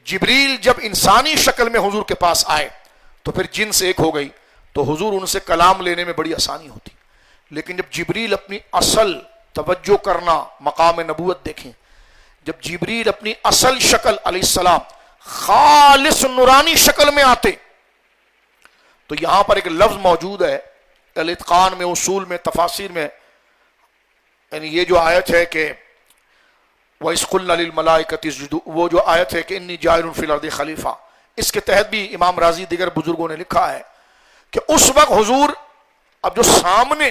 جبریل جب انسانی شکل میں حضور کے پاس آئے تو پھر جن سے ایک ہو گئی، تو حضور ان سے کلام لینے میں بڑی آسانی ہوتی. لیکن جب جبریل اپنی اصل توجہ کرنا مقام نبوت دیکھیں، جب جبریل اپنی اصل شکل علیہ السلام خالص نورانی شکل میں آتے، تو یہاں پر ایک لفظ موجود ہے الاتقان میں، اصول میں، تفاسیر میں، یعنی یہ جو آیت ہے کہ وَإِذْ قُلْنَا لِلْمَلَائِكَةِ اسْجُدُوا، وہ جو آیت ہے کہ انی جاعل فی الارض خلیفہ، اس کے تحت بھی امام رازی دیگر بزرگوں نے لکھا ہے کہ اس وقت حضور اب جو سامنے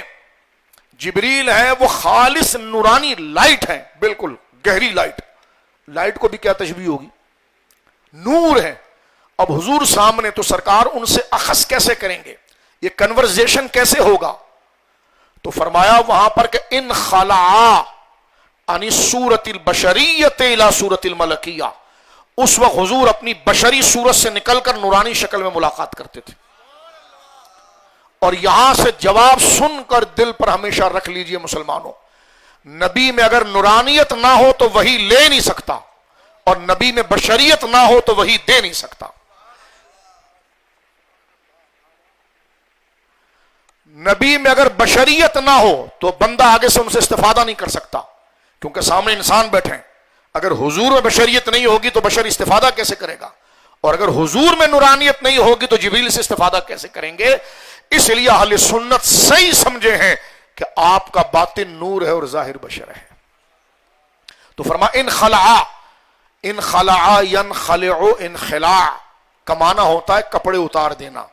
جبریل ہے وہ خالص نورانی لائٹ ہے، بالکل گہری لائٹ. لائٹ کو بھی کیا تشبیہ ہوگی، نور ہے. اب حضور سامنے، تو سرکار ان سے اخذ کیسے کریں گے، یہ کنورزیشن کیسے ہوگا؟ تو فرمایا وہاں پر کہ ان خلعا عن صورت البشریت الی صورت الملکیہ، اس وقت حضور اپنی بشری صورت سے نکل کر نورانی شکل میں ملاقات کرتے تھے. اور یہاں سے جواب سن کر دل پر ہمیشہ رکھ لیجئے مسلمانوں، نبی میں اگر نورانیت نہ ہو تو وہی لے نہیں سکتا، اور نبی میں بشریت نہ ہو تو وہی دے نہیں سکتا. نبی میں اگر بشریت نہ ہو تو بندہ آگے سے ان سے استفادہ نہیں کر سکتا، کیونکہ سامنے انسان بیٹھے ہیں. اگر حضور میں بشریت نہیں ہوگی تو بشر استفادہ کیسے کرے گا، اور اگر حضور میں نورانیت نہیں ہوگی تو جبریل سے استفادہ کیسے کریں گے؟ اس لیے اہل سنت صحیح سمجھے ہیں کہ آپ کا باطن نور ہے اور ظاہر بشر ہے. تو فرما ان خلعا ینخلع انخلاع کا معنی ہوتا ہے کپڑے اتار دینا،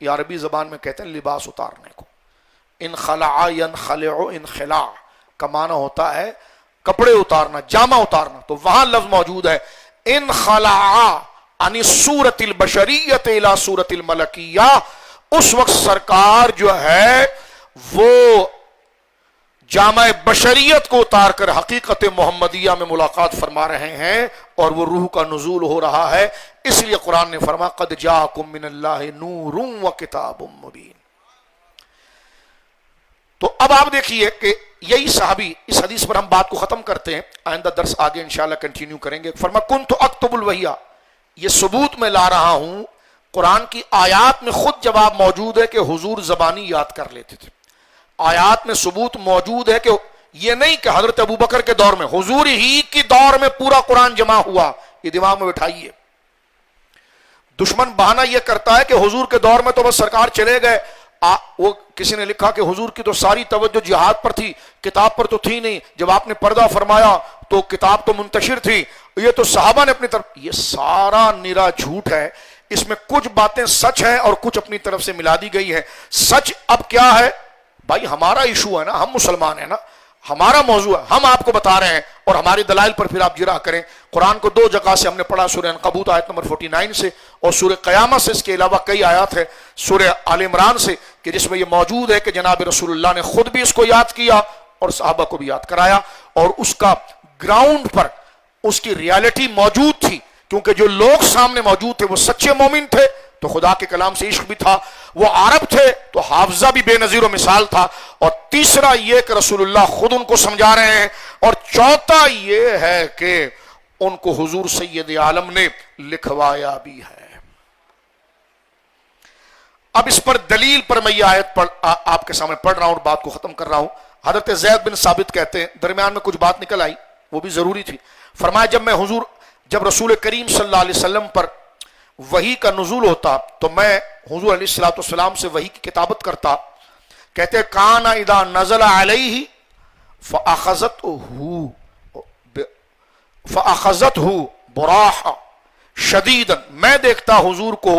یہ عربی زبان میں کہتے ہیں لباس اتارنے کو. انخلع ینخلع انخلاع کا معنی ہوتا ہے کپڑے اتارنا، جامہ اتارنا. تو وہاں لفظ موجود ہے انخلع عن صورت البشریت الی صورت الملکیہ. اس وقت سرکار جو ہے وہ جامع بشریت کو اتار کر حقیقت محمدیہ میں ملاقات فرما رہے ہیں، اور وہ روح کا نزول ہو رہا ہے. اس لیے قرآن نے فرمایا قد جاءکم من اللہ نور وکتاب مبین. تو اب آپ دیکھیے کہ یہی صحابی، اس حدیث پر ہم بات کو ختم کرتے ہیں، آئندہ درس آگے انشاءاللہ کنٹینیو کریں گے. فرما کنت اکتب الوحی، یہ ثبوت میں لا رہا ہوں، قرآن کی آیات میں خود جواب موجود ہے کہ حضور زبانی یاد کر لیتے تھے. آیات میں ثبوت موجود ہے کہ یہ نہیں کہ حضرت ابوبکر کے دور میں، حضور ہی کی دور میں پورا قرآن جمع ہوا. یہ دماغ میں بٹھائیے. دشمن بہانہ یہ کرتا ہے کہ حضور کے دور میں تو بس سرکار چلے گئے. وہ کسی نے لکھا کہ حضور کی تو ساری توجہ جہاد پر تھی، کتاب پر تو تھی نہیں. جب آپ نے پردہ فرمایا تو کتاب تو منتشر تھی، یہ تو صحابہ نے اپنی طرف. یہ سارا نرا جھوٹ ہے. اس میں کچھ باتیں سچ ہیں اور کچھ اپنی طرف سے ملا دی گئی ہے. سچ اب کیا ہے بھائی، ہمارا ایشو ہے نا، ہم مسلمان ہیں نا، ہمارا موضوع ہے، ہم آپ کو بتا رہے ہیں اور ہماری دلائل پر پھر آپ جرا کریں. قرآن کو دو جگہ سے ہم نے پڑھا، سورہ عنکبوت آیت نمبر 49 سے اور سورہ قیامت سے. اس کے علاوہ کئی آیات ہیں سورہ آل عمران سے کہ جس میں یہ موجود ہے کہ جناب رسول اللہ نے خود بھی اس کو یاد کیا اور صحابہ کو بھی یاد کرایا، اور اس کا گراؤنڈ پر اس کی ریالٹی موجود تھی، کیونکہ جو لوگ سامنے موجود تھے وہ سچے مومن تھے تو خدا کے کلام سے عشق بھی تھا، وہ عرب تھے تو حافظہ بھی بے نظیر و مثال تھا، اور تیسرا یہ کہ رسول اللہ خود ان کو سمجھا رہے ہیں، اور چوتھا یہ ہے کہ ان کو حضور سید عالم نے لکھوایا بھی ہے۔ اب اس پر دلیل پر میں یہ آیت آپ کے سامنے پڑھ رہا ہوں اور بات کو ختم کر رہا ہوں۔ حضرت زید بن ثابت کہتے ہیں، درمیان میں کچھ بات نکل آئی، وہ بھی ضروری تھی۔ فرمایا جب رسول کریم صلی اللہ علیہ وسلم پر وحی کا نزول ہوتا تو میں حضور علیہ الصلوۃ والسلام سے وحی کی کتابت کرتا۔ کہتے ہیں کان اذا نزل علیہ فاخذته براحا شدیدا، میں دیکھتا حضور کو،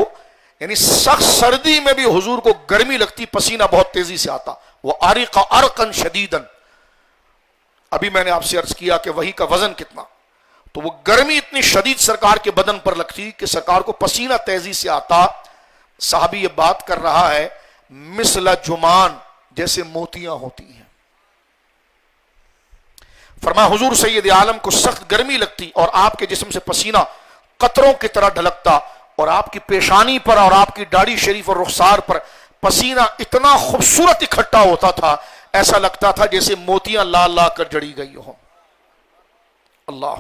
یعنی سخت سردی میں بھی حضور کو گرمی لگتی، پسینہ بہت تیزی سے آتا، وہ عرق عرقا شدیدا۔ ابھی میں نے آپ سے عرض کیا کہ وحی کا وزن کتنا، تو وہ گرمی اتنی شدید سرکار کے بدن پر لگتی کہ سرکار کو پسینہ تیزی سے آتا۔ صحابی یہ بات کر رہا ہے مثل جمان، جیسے موتیاں ہوتی ہیں۔ فرمایا حضور سید عالم کو سخت گرمی لگتی اور آپ کے جسم سے پسینہ قطروں کی طرح ڈھلکتا، اور آپ کی پیشانی پر اور آپ کی داڑھی شریف اور رخسار پر پسینہ اتنا خوبصورت اکٹھا ہوتا تھا، ایسا لگتا تھا جیسے موتیاں لا لا کر جڑی گئی ہوں۔ اللہ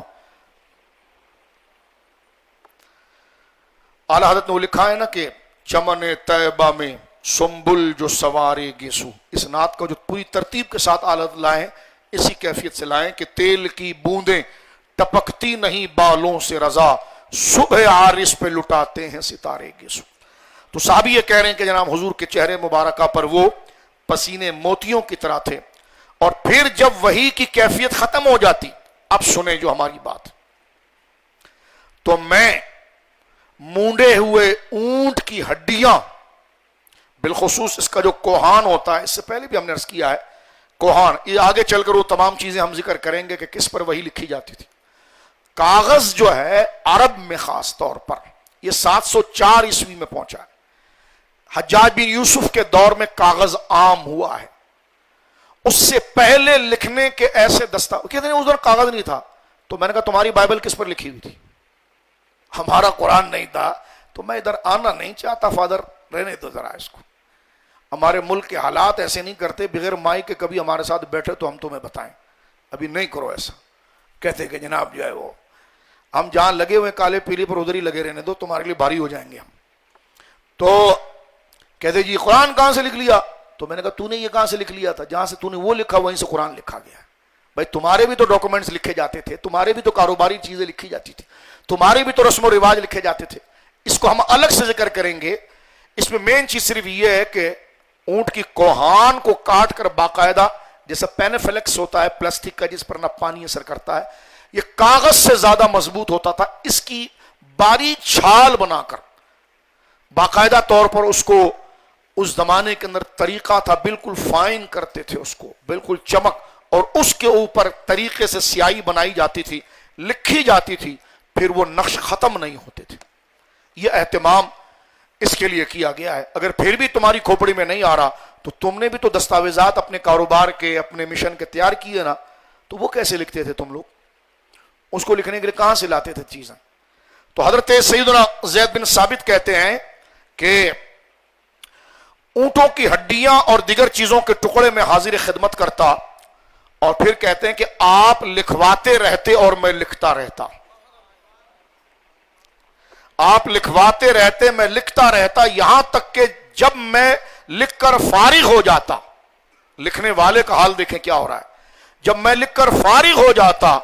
اعلی حضرت نے وہ لکھا ہے نا کہ چمن طیبہ میں سنبل جو سوارے گیسو، اس نعت کو جو پوری ترتیب کے ساتھ اعلی حضرت لائیں اسی کیفیت سے لائیں کہ تیل کی بوندیں ٹپکتی نہیں بالوں سے رضا، صبح عارس پہ لٹاتے ہیں ستارے گیسو۔ تو صحابی یہ کہہ رہے ہیں کہ جناب حضور کے چہرے مبارکہ پر وہ پسینے موتیوں کی طرح تھے، اور پھر جب وحی کی کیفیت ختم ہو جاتی، اب سنیں جو ہماری بات، تو میں مونڈے ہوئے اونٹ کی ہڈیاں، بالخصوص اس کا جو کوہان ہوتا ہے، اس سے پہلے بھی ہم نے عرض کیا ہے کوہان، یہ آگے چل کر وہ تمام چیزیں ہم ذکر کریں گے کہ کس پر وحی لکھی جاتی تھی۔ کاغذ جو ہے عرب میں خاص طور پر یہ 704 عیسوی میں پہنچا ہے۔ حجاج بن یوسف کے دور میں کاغذ عام ہوا ہے، اس سے پہلے لکھنے کے ایسے کہتے ہیں اس دور کاغذ نہیں تھا، تو میں نے کہا تمہاری بائبل کس پر لکھی ہوئی تھی؟ ہمارا قرآن نہیں تھا، تو میں ادھر آنا نہیں چاہتا، فادر رہنے دو ذرا اس کو، ہمارے ملک کے حالات ایسے نہیں کرتے، بغیر مائی کے کبھی ہمارے ساتھ بیٹھے تو ہم تمہیں بتائیں، ابھی نہیں کرو ایسا۔ کہتے کہ جناب جو ہے وہ ہم جہاں لگے ہوئے کالے پیلے پر ادھر ہی لگے رہنے دو، تمہارے لیے بھاری ہو جائیں گے ہم۔ تو کہتے جی قرآن کہاں سے لکھ لیا؟ تو میں نے کہا تو نے یہ کہاں سے لکھ لیا تھا؟ جہاں سے تو نے وہ لکھا وہیں سے قرآن لکھا گیا ہے۔ بھائی تمہارے بھی تو ڈاکومنٹس لکھے جاتے تھے، تمہارے بھی تو کاروباری چیزیں لکھی جاتی تھی، تمہارے بھی تو رسم و رواج لکھے جاتے تھے، اس کو ہم الگ سے ذکر کریں گے۔ اس میں مین چیز صرف یہ ہے کہ اونٹ کی کوہان کو کاٹ کر باقاعدہ، جیسا پینیفلیکس ہوتا ہے پلاسٹک کا جس پر نہ پانی اثر کرتا ہے، یہ کاغذ سے زیادہ مضبوط ہوتا تھا، اس کی باریک چھال بنا کر باقاعدہ طور پر اس کو، اس زمانے کے اندر طریقہ تھا، بالکل فائن کرتے تھے اس کو، بالکل چمک، اور اس کے اوپر طریقے سے سیاہی بنائی جاتی تھی، لکھی جاتی تھی، پھر وہ نقش ختم نہیں ہوتے تھے۔ یہ اہتمام اس کے لیے کیا گیا ہے۔ اگر پھر بھی تمہاری کھوپڑی میں نہیں آ رہا تو تم نے بھی تو دستاویزات اپنے کاروبار کے، اپنے مشن کے تیار کیے نا، تو وہ کیسے لکھتے تھے تم لوگ؟ اس کو لکھنے کے لیے کہاں سے لاتے تھے چیزیں؟ تو حضرت سیدنا زید بن ثابت کہتے ہیں کہ اونٹوں کی ہڈیاں اور دیگر چیزوں کے ٹکڑے میں حاضر خدمت کرتا، اور پھر کہتے ہیں کہ آپ لکھواتے رہتے اور میں لکھتا رہتا، آپ لکھواتے رہتے میں لکھتا رہتا، یہاں تک کہ جب میں لکھ کر فارغ ہو جاتا، لکھنے والے کا حال دیکھیں کیا ہو رہا ہے، جب میں لکھ کر فارغ ہو جاتا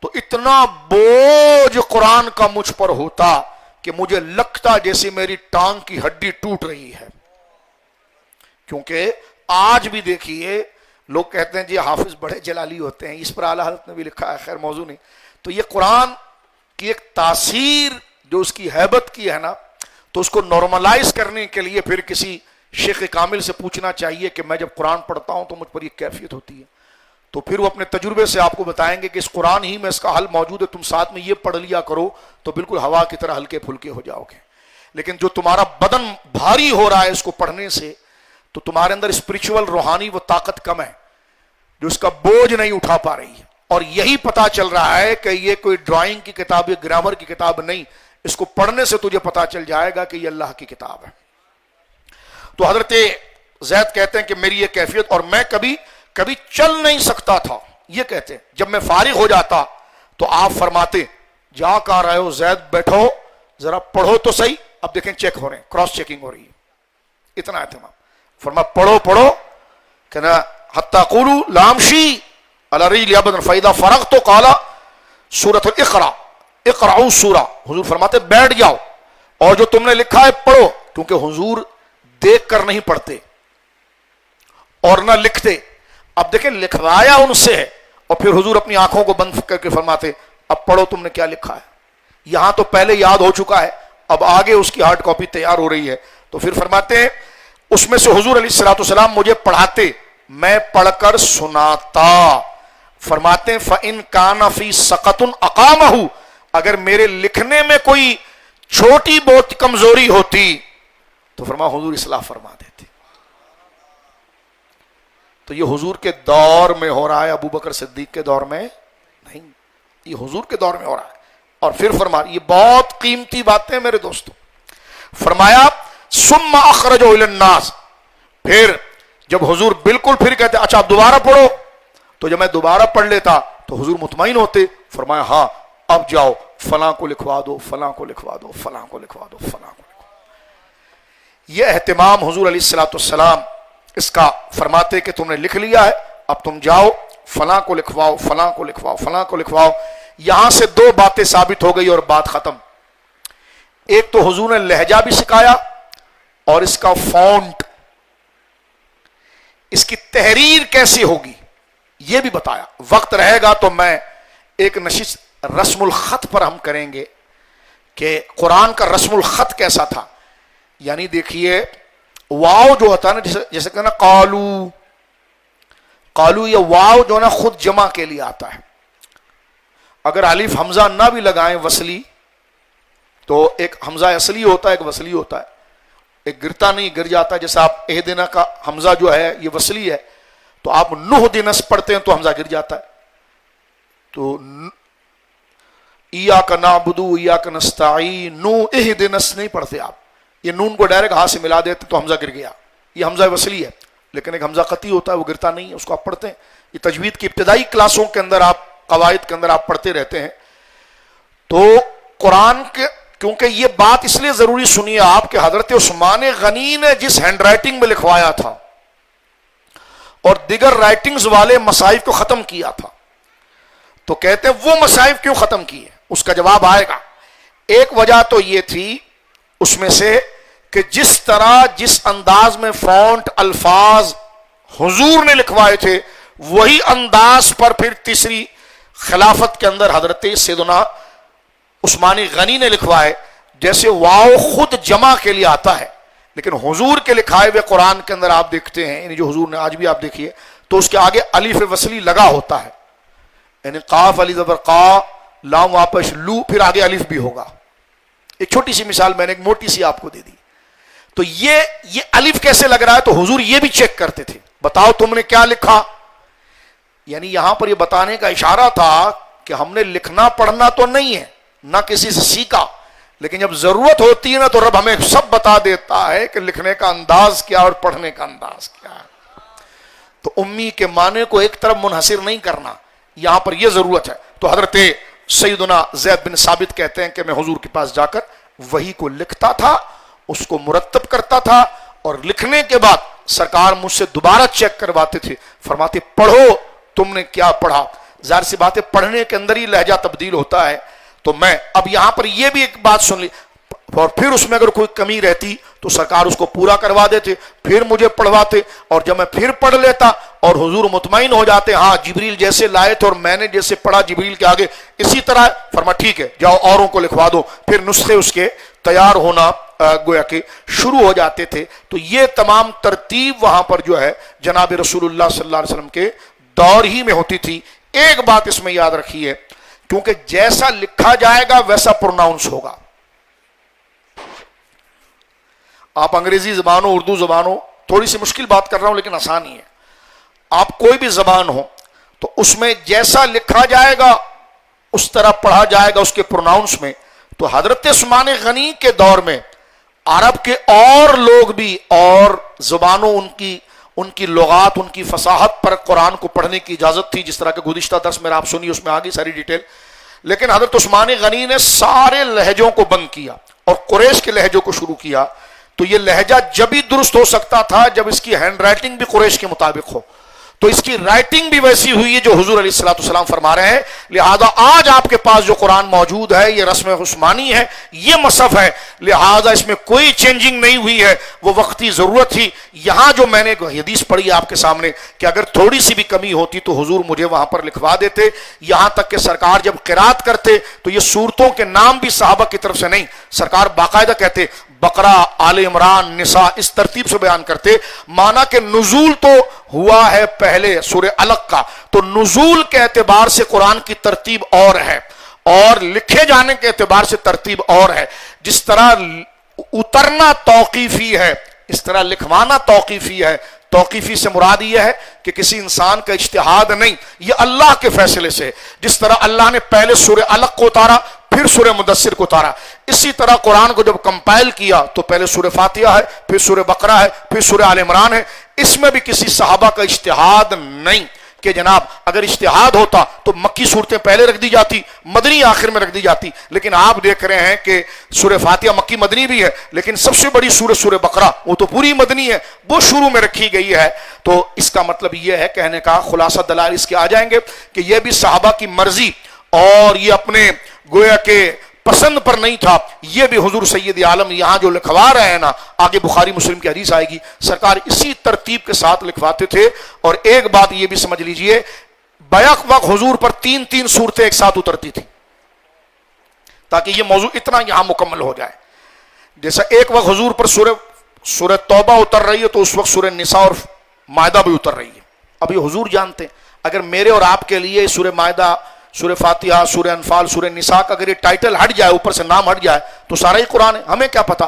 تو اتنا بوجھ قرآن کا مجھ پر ہوتا کہ مجھے لگتا جیسے میری ٹانگ کی ہڈی ٹوٹ رہی ہے۔ کیونکہ آج بھی دیکھیے لوگ کہتے ہیں جی حافظ بڑے جلالی ہوتے ہیں، اس پر اعلیٰ حضرت نے بھی لکھا ہے، خیر موضوع نہیں۔ تو یہ قرآن کی ایک تاثیر جو اس کی ہیبت کی ہے نا، تو اس کو نارملائز کرنے کے لیے پھر کسی شیخ کامل سے پوچھنا چاہیے کہ میں جب قرآن پڑھتا ہوں تو مجھ پر یہ کیفیت ہوتی ہے، تو پھر وہ اپنے تجربے سے آپ کو بتائیں گے کہ اس قرآن ہی میں اس کا حل موجود ہے، تم ساتھ میں یہ پڑھ لیا کرو تو بالکل ہوا کی طرح ہلکے پھلکے ہو جاؤ گے۔ لیکن جو تمہارا بدن بھاری ہو رہا ہے اس کو پڑھنے سے، تو تمہارے اندر اسپرچول روحانی وہ طاقت کم ہے جو اس کا بوجھ نہیں اٹھا پا رہی ہے، اور یہی پتا چل رہا ہے کہ یہ کوئی ڈرائنگ کی کتاب یا گرامر کی کتاب نہیں، اس کو پڑھنے سے تجھے پتا چل جائے گا کہ یہ اللہ کی کتاب ہے۔ تو حضرت زید کہتے ہیں کہ میری یہ کیفیت، اور میں کبھی چل نہیں سکتا تھا، یہ کہتے ہیں جب میں فارغ ہو جاتا تو آپ فرماتے جا کہاں رہے ہو زید، بیٹھو ذرا پڑھو تو صحیح، اب دیکھیں چیک ہو رہے ہیں، کراس چیکنگ ہو رہی ہے، اتنا اہتمام، فرما پڑھو کہنا حتی قولو لامشی علی ریل ابدا فاذا فرغت تو قال سورۃ الاقرا اقرأوا سورہ، حضور فرماتے بیٹھ جاؤ اور جو تم نے لکھا ہے پڑھو، کیونکہ حضور دیکھ کر نہیں پڑھتے اور نہ لکھتے. اب دیکھیں لکھوایا ان سے ہے اور پھر حضور اپنی آنکھوں کو بند کر کے فرماتے اب پڑھو تم نے کیا لکھا ہے. یہاں تو پہلے یاد ہو چکا ہے، اب آگے اس کی ہارڈ کاپی تیار ہو رہی ہے، تو پھر فرماتے ہیں اس میں سے حضور علیہ الصلوۃ والسلام مجھے پڑھاتے، میں پڑھ کر سناتا. فرماتے ہیں فَإِن كَانَ فِي سَقَطٌ أَقَامَهُ، اگر میرے لکھنے میں کوئی چھوٹی بہت کمزوری ہوتی تو فرما حضور اصلاح فرما دیتے. تو یہ حضور کے دور میں ہو رہا ہے، ابو بکر صدیق کے دور میں نہیں، یہ حضور کے دور میں ہو رہا ہے. اور پھر فرما، یہ بہت قیمتی باتیں میرے دوستوں، فرمایا ثم اخرجوا الى الناس، پھر جب حضور بالکل پھر کہتے اچھا آپ دوبارہ پڑھو، تو جب میں دوبارہ پڑھ لیتا تو حضور مطمئن ہوتے، فرمایا ہاں اب جاؤ فلاں کو لکھوا دو، فلاں کو لکھوا دو، فلاں کو لکھوا دو، فلاں کو لکھوا دو. یہ اہتمام حضور علیہ الصلوۃ والسلام اس کا فرماتے کہ تم نے لکھ لیا ہے اب تم جاؤ فلاں کو لکھواؤ، فلاں کو لکھواؤ، فلاں کو لکھواؤ. یہاں سے دو باتیں ثابت ہو گئی اور بات ختم. ایک تو حضور نے لہجہ بھی سکھایا اور اس کا فونٹ، اس کی تحریر کیسی ہوگی یہ بھی بتایا. وقت رہے گا تو میں ایک نشست رسم الخط پر ہم کریں گے کہ قرآن کا رسم الخط کیسا تھا. یعنی دیکھیے واو جو ہوتا ہے نا، جیسے کہنا قالو، یہ واو جو نا خود جمع کے لیے آتا ہے. اگر الف حمزہ نہ بھی لگائیں وصلی تو ایک حمزہ اصلی ہوتا ہے ایک وصلی ہوتا ہے، ایک گرتا نہیں گر جاتا ہے. جیسا آپ اہدنا کا حمزہ جو ہے یہ وصلی ہے، تو آپ نہدنس پڑھتے ہیں تو حمزہ گر جاتا ہے. تو ایاک نعبد و ایاک نستعین، نو اہدنس نہیں پڑھتے آپ، یہ نون کو ڈائریکٹ ہاتھ سے ملا دیتے تو حمزہ گر گیا. یہ حمزہ وصلی ہے، لیکن ایک حمزہ قطعی ہوتا ہے وہ گرتا نہیں ہے، اس کو آپ پڑھتے ہیں. یہ تجوید کی ابتدائی کلاسوں کے اندر آپ قواعد کے اندر آپ پڑھتے رہتے ہیں. تو قرآن کے کیونکہ یہ بات اس لیے ضروری سنیے آپ کہ حضرت عثمان غنی نے جس ہینڈ رائٹنگ میں لکھوایا تھا اور دیگر رائٹنگز والے مصائف کو ختم کیا تھا، تو کہتے ہیں وہ مصائف کیوں ختم کیے، اس کا جواب آئے گا. ایک وجہ تو یہ تھی اس میں سے کہ جس طرح جس انداز میں فونٹ الفاظ حضور نے لکھوائے تھے وہی انداز پر پھر تیسری خلافت کے اندر حضرت سیدنا عثمان غنی نے لکھوائے. جیسے واو خود جمع کے لیے آتا ہے، لیکن حضور کے لکھائے ہوئے قرآن کے اندر آپ دیکھتے ہیں، یعنی جو حضور نے آج بھی آپ دیکھیے تو اس کے آگے الف وصلی لگا ہوتا ہے، یعنی قاف علی زبر قا، لام واپس لو، پھر آگے الف بھی ہوگا. ایک چھوٹی سی مثال میں نے ایک موٹی سی آپ کو دے دی. تو یہ الف کیسے لگ رہا ہے، تو حضور یہ بھی چیک کرتے تھے، بتاؤ تم نے کیا لکھا. یعنی یہاں پر یہ بتانے کا اشارہ تھا کہ ہم نے لکھنا پڑھنا تو نہیں ہے، نہ کسی سے سیکھا، لیکن جب ضرورت ہوتی ہے نا تو رب ہمیں سب بتا دیتا ہے کہ لکھنے کا انداز کیا اور پڑھنے کا انداز کیا ہے. تو امی کے معنی کو ایک طرف منحصر نہیں کرنا، یہاں پر یہ ضرورت ہے. تو حضرت سیدنا زید بن ثابت کہتے ہیں کہ میں حضور کے پاس جا کر وحی کو لکھتا تھا، اس کو مرتب کرتا تھا، اور لکھنے کے بعد سرکار مجھ سے دوبارہ چیک کرواتے تھے، فرماتے پڑھو تم نے کیا پڑھا. ظاہر سی بات ہے پڑھنے کے اندر ہی لہجہ تبدیل ہوتا ہے. تو میں اب یہاں پر یہ بھی ایک بات سن لی، اور پھر اس میں اگر کوئی کمی رہتی تو سرکار اس کو پورا کروا دیتے، پھر مجھے پڑھواتے، اور جب میں پھر پڑھ لیتا اور حضور مطمئن ہو جاتے ہاں جبریل جیسے لائے تھے اور میں نے جیسے پڑھا جبریل کے آگے اسی طرح، فرما ٹھیک ہے جاؤ اوروں کو لکھوا دو. پھر نسخے اس کے تیار ہونا گویا کہ شروع ہو جاتے تھے. تو یہ تمام ترتیب وہاں پر جو ہے جناب رسول اللہ صلی اللہ علیہ وسلم کے دور ہی میں ہوتی تھی. ایک بات اس میں یاد رکھیے، کیونکہ جیسا لکھا جائے گا ویسا پروناؤنس ہوگا. آپ انگریزی زبان ہو، اردو زبان ہو، تھوڑی سی مشکل بات کر رہا ہوں لیکن آسان ہی ہے. آپ کوئی بھی زبان ہو تو اس میں جیسا لکھا جائے گا اس طرح پڑھا جائے گا اس کے پروناؤنس میں. تو حضرت عثمان غنی کے دور میں عرب کے اور لوگ بھی اور زبانوں ان کی لغات ان کی فصاحت پر قرآن کو پڑھنے کی اجازت تھی، جس طرح کہ گزشتہ درس میرا آپ سنیے، اس میں آگئی ساری ڈیٹیل. لیکن حضرت عثمان غنی نے سارے لہجوں کو بند کیا اور قریش کے لہجوں کو شروع کیا. تو یہ لہجہ جب ہی درست ہو سکتا تھا جب اس کی ہینڈ رائٹنگ بھی قریش کے مطابق ہو. تو اس کی رائٹنگ بھی ویسی ہوئی ہے جو حضور علیہ الصلوۃ والسلام فرما رہے ہیں. لہذا آج آپ کے پاس جو قرآن موجود ہے یہ رسم عثمانی ہے، یہ مصحف ہے، لہذا اس میں کوئی چینجنگ نہیں ہوئی ہے، وہ وقتی ضرورت تھی. یہاں جو میں نے حدیث پڑھی آپ کے سامنے کہ اگر تھوڑی سی بھی کمی ہوتی تو حضور مجھے وہاں پر لکھوا دیتے. یہاں تک کہ سرکار جب قرات کرتے تو یہ سورتوں کے نام بھی صحابہ کی طرف سے نہیں، سرکار باقاعدہ کہتے بقرہ، آل عمران، نساء، اس ترتیب سے بیان کرتے. مانا کہ نزول تو ہوا ہے پہلے سورہ علق کا، تو نزول کے اعتبار سے قرآن کی ترتیب اور ہے اور لکھے جانے کے اعتبار سے ترتیب اور ہے. جس طرح اترنا توقیفی ہے اس طرح لکھوانا توقیفی ہے. توقیفی سے مراد یہ ہے کہ کسی انسان کا اجتہاد نہیں، یہ اللہ کے فیصلے سے. جس طرح اللہ نے پہلے سورہ علق کو اتارا پھر سورہ مدثر کو اتارا، اسی طرح قرآن کو جب کمپائل کیا تو پہلے سورہ فاتحہ ہے، پھر سورہ بقرہ ہے، پھر سورہ آل عمران ہے. اس میں بھی کسی صحابہ کا اجتہاد نہیں کہ جناب اگر اجتہاد ہوتا تو مکی صورتیں پہلے رکھ دی جاتی، مدنی آخر میں رکھ دی جاتی. لیکن آپ دیکھ رہے ہیں کہ سورہ فاتحہ مکی مدنی بھی ہے، لیکن سب سے بڑی سورہ سورہ بقرہ وہ تو پوری مدنی ہے، وہ شروع میں رکھی گئی ہے. تو اس کا مطلب یہ ہے، کہنے کا خلاصہ دلائل اس کے آ جائیں گے کہ یہ بھی صحابہ کی مرضی اور یہ اپنے گویا کہ پسند پر نہیں تھا. یہ بھی حضور سید عالم یہاں جو لکھوا رہے ہیں نا، آگے بخاری مسلم کی حدیث آئے گی، سرکار اسی ترتیب کے ساتھ لکھواتے تھے. اور ایک بات یہ بھی سمجھ لیجئے، بیک وقت حضور پر 3 صورتیں ایک ساتھ اترتی تھی تاکہ یہ موضوع اتنا یہاں مکمل ہو جائے. جیسا ایک وقت حضور پر سورہ توبہ اتر رہی ہے تو اس وقت سورہ نساء اور مائدہ بھی اتر رہی ہے. اب یہ حضور جانتے ہیں اگر میرے اور آپ کے لیے سورہ مائدہ، سورہ فاتحہ، سورہ انفال، سورہ نساء کا اگر یہ ٹائٹل ہٹ جائے، اوپر سے نام ہٹ جائے تو سارا ہی قرآن ہے، ہمیں کیا پتا.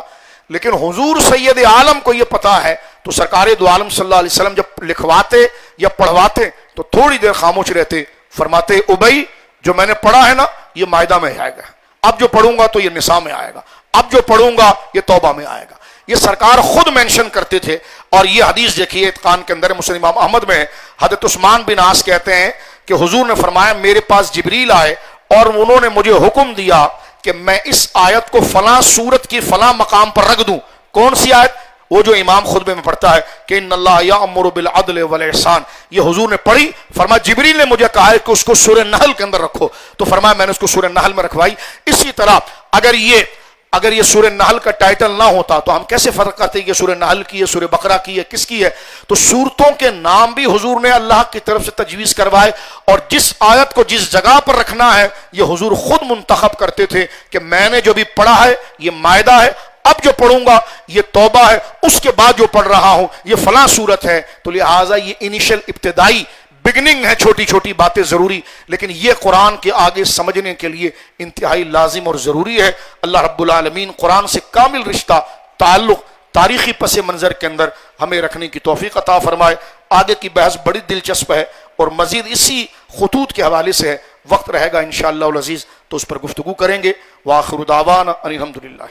لیکن حضور سید عالم کو یہ پتا ہے. تو سرکار دو عالم صلی اللہ علیہ وسلم جب لکھواتے یا پڑھواتے تو تھوڑی دیر خاموش رہتے، فرماتے ابئی جو میں نے پڑھا ہے نا یہ مائدہ میں آئے گا، اب جو پڑھوں گا تو یہ نساء میں آئے گا، اب جو پڑھوں گا یہ توبہ میں آئے گا. یہ سرکار خود مینشن کرتے تھے. اور یہ حدیث دیکھیے اتقان کے اندر مسلم امام احمد میں حضرت عثمان بن عاص کہتے ہیں کہ حضور نے فرمایا میرے پاس جبریل آئے اور انہوں نے مجھے حکم دیا کہ میں اس آیت کو فلاں سورت کی فلاں مقام پر رکھ دوں. کون سی آیت؟ وہ جو امام خطبے میں پڑھتا ہے کہ ان اللہ یأمر بالعدل والاحسان. یہ حضور نے پڑھی، فرمایا جبریل نے مجھے کہا ہے کہ اس کو سورہ نحل کے اندر رکھو، تو فرمایا میں نے اس کو سورہ نحل میں رکھوائی. اسی طرح اگر یہ سورہ نحل کا ٹائٹل نہ ہوتا تو ہم کیسے فرق کرتے کہ سورہ نحل کی ہے، سورہ بقرہ کی ہے، کس کی ہے؟ تو سورتوں کے نام بھی حضور نے اللہ کی طرف سے تجویز کروائے اور جس آیت کو جس جگہ پر رکھنا ہے یہ حضور خود منتخب کرتے تھے کہ میں نے جو بھی پڑھا ہے یہ مائدہ ہے، اب جو پڑھوں گا یہ توبہ ہے، اس کے بعد جو پڑھ رہا ہوں یہ فلاں صورت ہے. تو لہٰذا یہ انیشل ابتدائی بگننگ ہے، چھوٹی چھوٹی باتیں ضروری، لیکن یہ قرآن کے آگے سمجھنے کے لیے انتہائی لازم اور ضروری ہے. اللہ رب العالمین قرآن سے کامل رشتہ، تعلق تاریخی پس منظر کے اندر ہمیں رکھنے کی توفیق عطا فرمائے. آگے کی بحث بڑی دلچسپ ہے اور مزید اسی خطوط کے حوالے سے ہے. وقت رہے گا انشاءاللہ العزیز تو اس پر گفتگو کریں گے. وآخر دعوانا ان الحمدللہ.